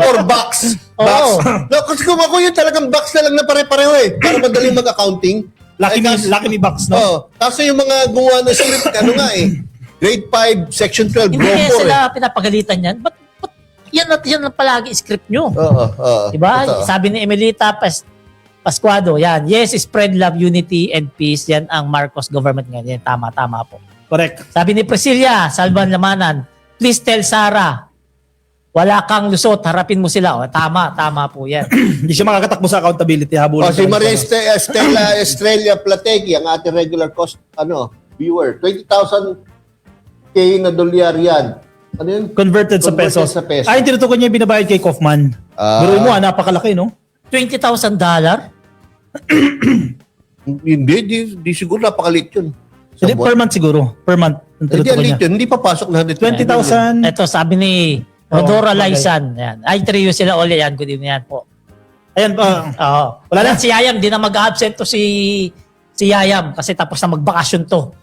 Or box. Box. Oo. No, kasi kung ako yun, talagang box na lang na pare-pareho Para madaling mag-accounting. Lucky me box, no? Oh, kasi yung mga gumawa ng script, grade 5, section 12, Hindi Group kaya 4 sila pinapagalitan yan. Ba't yan ang palagi script nyo? Oo. Diba? Ito. Sabi ni Emelita Pascuado, yan. Yes, spread love, unity, and peace. Yan ang Marcos government ngayon. Yan, tama po. Correct. Sabi ni Priscilla Salvan Lamanan, please tell Sara, wala kang lusot, harapin mo sila. O, tama po yan. Hindi siya makakatakbo sa accountability. Habulin Si ka lang Maria siya. Stella Estrella Plategui, ang ating regular viewer. 20,000 K na dolyar yan. Ano yun? Converted sa Converted pesos. sa peso. Ay, tinutukoy niya yung binabayad kay Kaufman. Biruin mo, napakalaki, no? $20,000? Hindi siguro napakalit yun. Sa Hindi, buwan. per month siguro. Per month. Ang Hindi, tinutukoy niya. yun. Hindi papasok na 20,000. Ito, sabi ni Rodora Oo, bagay. Laisan. Yan. Ay, trio sila ulit yan. Good evening yan po. Ayan, Oo. Wala na? Yan, si Yayam, di na mag-absent to si Yayam kasi tapos na magbakasyon to.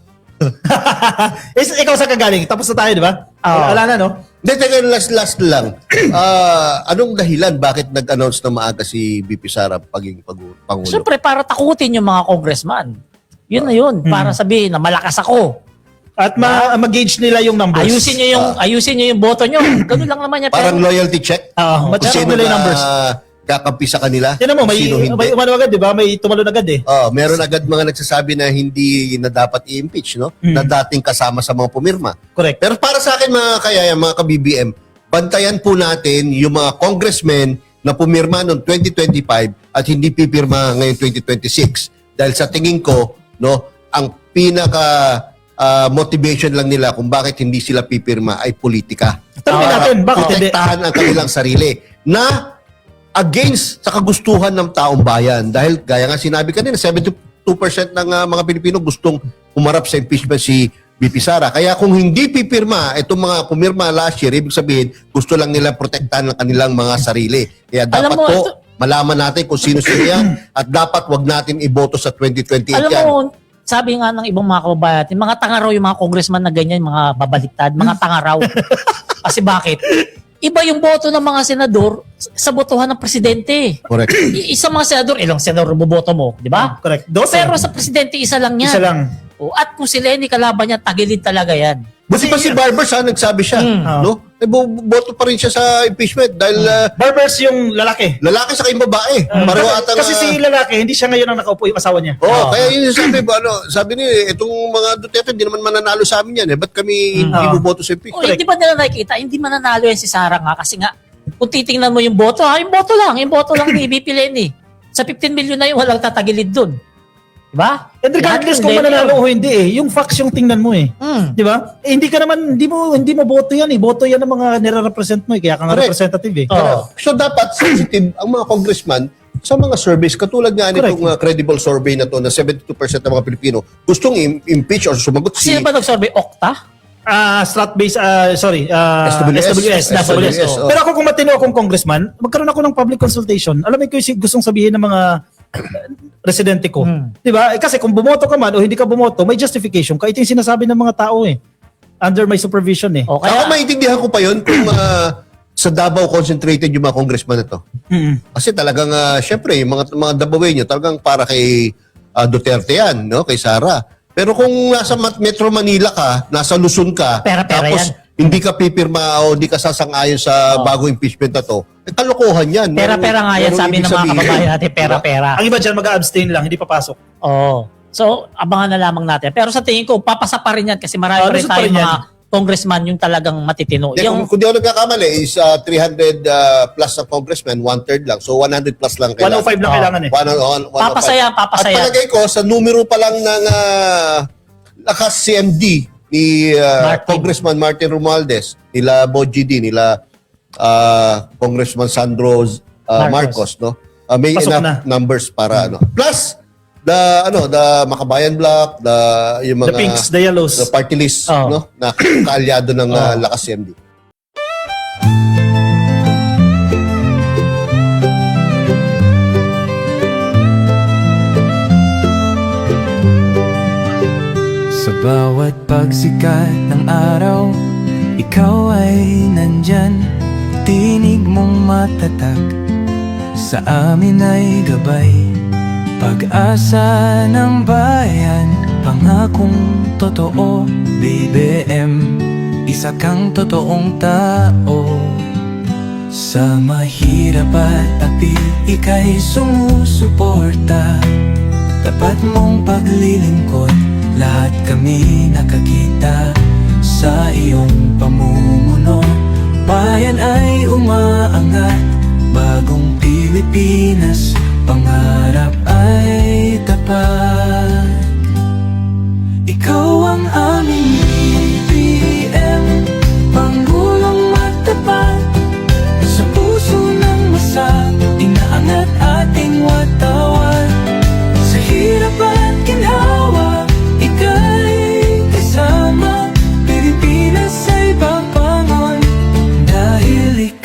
ikaw sa kagaling. Tapos na tayo, di ba? Oo. Wala na, no? Hindi, teka, last lang. Anong dahilan bakit nag-announce na maaga si BP Sara paging Pangulo? Siyempre, para takutin yung mga congressman. Yun na yun. Para sabihin na malakas ako. At mag-gauge nila yung numbers. Ayusin niyo yung boto niyo. Ganun lang naman yan. Parang loyalty check? Oo, Kung ma-check sino nila yung numbers. kakampi sa kanila? Yan mo, sino hindi? may umano agad, di ba? May tumalon agad eh. Meron agad mga nagsasabi na hindi na dapat i-impeach, no? Na dating kasama sa mga pumirma. Correct. Pero para sa akin mga kayaya, mga ka-BBM, bantayan po natin yung mga congressmen na pumirma noong 2025 at hindi pipirma ngayon 2026. Dahil sa tingin ko, no, ang pinaka motivation lang nila kung bakit hindi sila pipirma ay politika. Tanungin natin, bakit hindi? Protektahan ang kanilang sarili na against sa kagustuhan ng taong bayan. Dahil gaya nga sinabi kanina, 72% ng mga Pilipino gustong umarap sa impeachment si BP Sara. Kaya kung hindi pipirma, itong mga pumirma last year, ibig sabihin, gusto lang nila protektahan ng kanilang mga sarili. Kaya dapat Alam mo, po, ito- malaman natin kung sino-sino yan at dapat wag natin iboto sa 2028 Alam yan. mo, sabi nga ng ibang mga kababayan natin, mga tanga raw yung mga congressman na ganyan, mga babaliktad, mga tanga raw. Kasi bakit? Iba yung boto ng mga senador sa botohan ng presidente. Correct. Isang mga senador, ilang senador boboto mo, di ba? Correct. 12. Pero sa presidente, isa lang yan. Isa lang. At kung si Lenny kalaban niya, tagilid talaga yan. Buti pa si Barbers nagsabi siya, no? Boto pa rin siya sa impeachment dahil Barbers yung lalaki. lalaki sa kayong babae. Pareho atang Kasi si lalaki, hindi siya ngayon ang nakaupo yung asawa niya. kaya yun yung sabi ni itong mga Duterte, hindi naman mananalo sa amin yan. Ba't kami hindi boboto sa O, impeachment? hindi ba nila nakikita? Hindi mananalo yan si Sara nga kasi nga, kung titingnan mo yung boto, yung boto lang ni VP Lenny. Sa 15 million na yung walang tatagilid dun. Diba? And regardless Lahat kung yung mananalo Lenny o hindi yung facts yung tingnan mo eh. yun. Di ba? Hindi ka naman, hindi mo boto yan eh. Boto yan ng mga nire-represent mo eh. Kaya ka nga Correct. representative eh. Oh. So dapat sensitive ang mga congressman sa mga surveys. Katulad nga nitong credible survey na to na 72% ng mga Pilipino gustong impeach or sumagot si Sino ba nag-survey? Okta? Strat-based, SWS. SWS. Oh. Pero ako kung matino akong congressman, magkaroon ako ng public consultation. Alam mo ko yung gustong sabihin ng mga residente ko. Di ba? Kasi kung bumoto ka man o hindi ka bumoto, may justification ka. Ito yung sinasabi ng mga tao eh. Under my supervision eh. O Ako kaya, maintindihan ko pa yun kung sa Davao concentrated yung mga congressman na to. Kasi talagang, syempre, yung mga Davaoenyo, talagang para kay Duterte yan, no? Kay Sara. Pero kung nasa Metro Manila ka, nasa Luzon ka, Pera-pera tapos yan. hindi ka pipirma o hindi ka sasang-ayon sa bagong impeachment na to, kalokohan yan. pera-pera nga yan, Merong sabi ibig ng mga sabihin. kababayan natin, pera-pera. Ang iba dyan mag-abstain lang, hindi papasok. Oo. So, abangan na lamang natin. Pero sa tingin ko, papasa pa rin yan kasi marami pa rin lusot pa tayong rin mga congressman yung talagang matitino. Hindi, Yung, kung di ako nagkakamali, is 300 plus na congressman, 1/3 lang. So 100 plus lang 105 lang kailangan eh. 105. papasaya, At papasaya. palagay ko, sa numero pa lang ng lakas CMD ni Congressman Martin Romualdez, nila Boji D, nila Congressman Sandro Marcos, no? May Pasok enough na. numbers para plus the Makabayan Bloc, yung mga The pinks, the yellows. the party list, Oh. no? Na kaalyado ng lakas CMD. Sa bawat pagsikat ng araw, ikaw ay nandyan. Tinig mong matatag, sa amin ay gabay. Pag-asa ng bayan, pangakong totoo. BBM, isa kang totoong tao. Sa mahirap at api, ika'y sumusuporta. Tapat mong paglilingkod, lahat kami nakakita sa iyong pamumuno. Bayan ay umaangat, bagong Pilipinas, pangarap ay tapat. Ikaw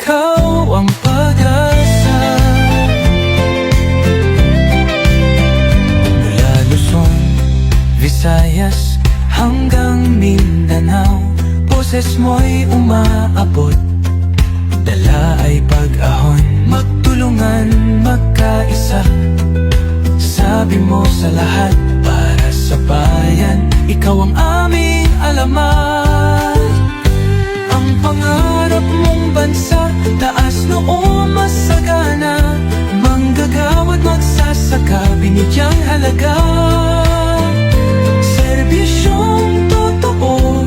ikaw ang pag-asa. Mula Luzon, Visayas hanggang Mindanao, boses mo'y umaabot, dala ay pag-ahon. Magtulungan, magkaisa, sabi mo sa lahat, para sa bayan, ikaw ang aming alamat. Ang pangarap mong bansa, taas noo masagana, manggagawad magsasaka, binigyang halaga. Serbisyong totoo,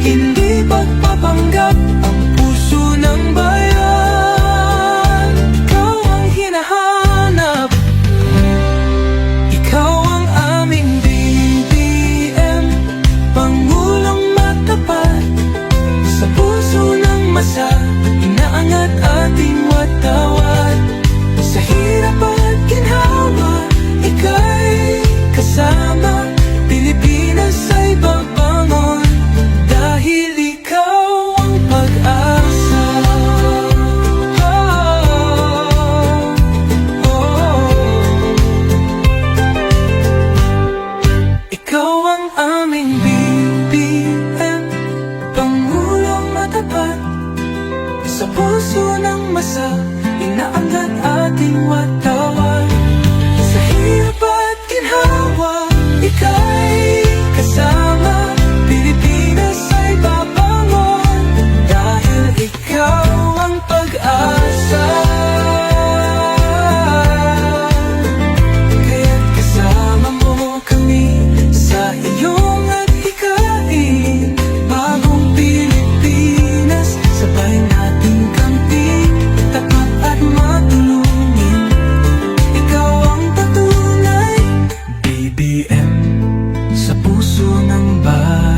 hindi pagpapanggap, ang puso ng bayan, ikaw ang hinahanap. Ikaw ang aming BBM, Pangulong matapat, sa puso ng masa, inaangat ating watawat. Sa hirap at ginhawa, ika'y kasama, Pilipinas ay babangon, dahil ikaw ang pag-asa. Ikaw ang aming BBM, Pangulong matapat, sa puso ng masa, inaangat ating watawat. Sa hirap at ginhawa, ika'y kasama, Pilipinas ay babangon, dahil ikaw ang pag-asa. Kaya't kasama mo kami sa iyong adhikain, bagong Pilipinas, sabay nating kampihin, tapat at matulungin. Ikaw ang patunay, BBM, sa puso ng bayan.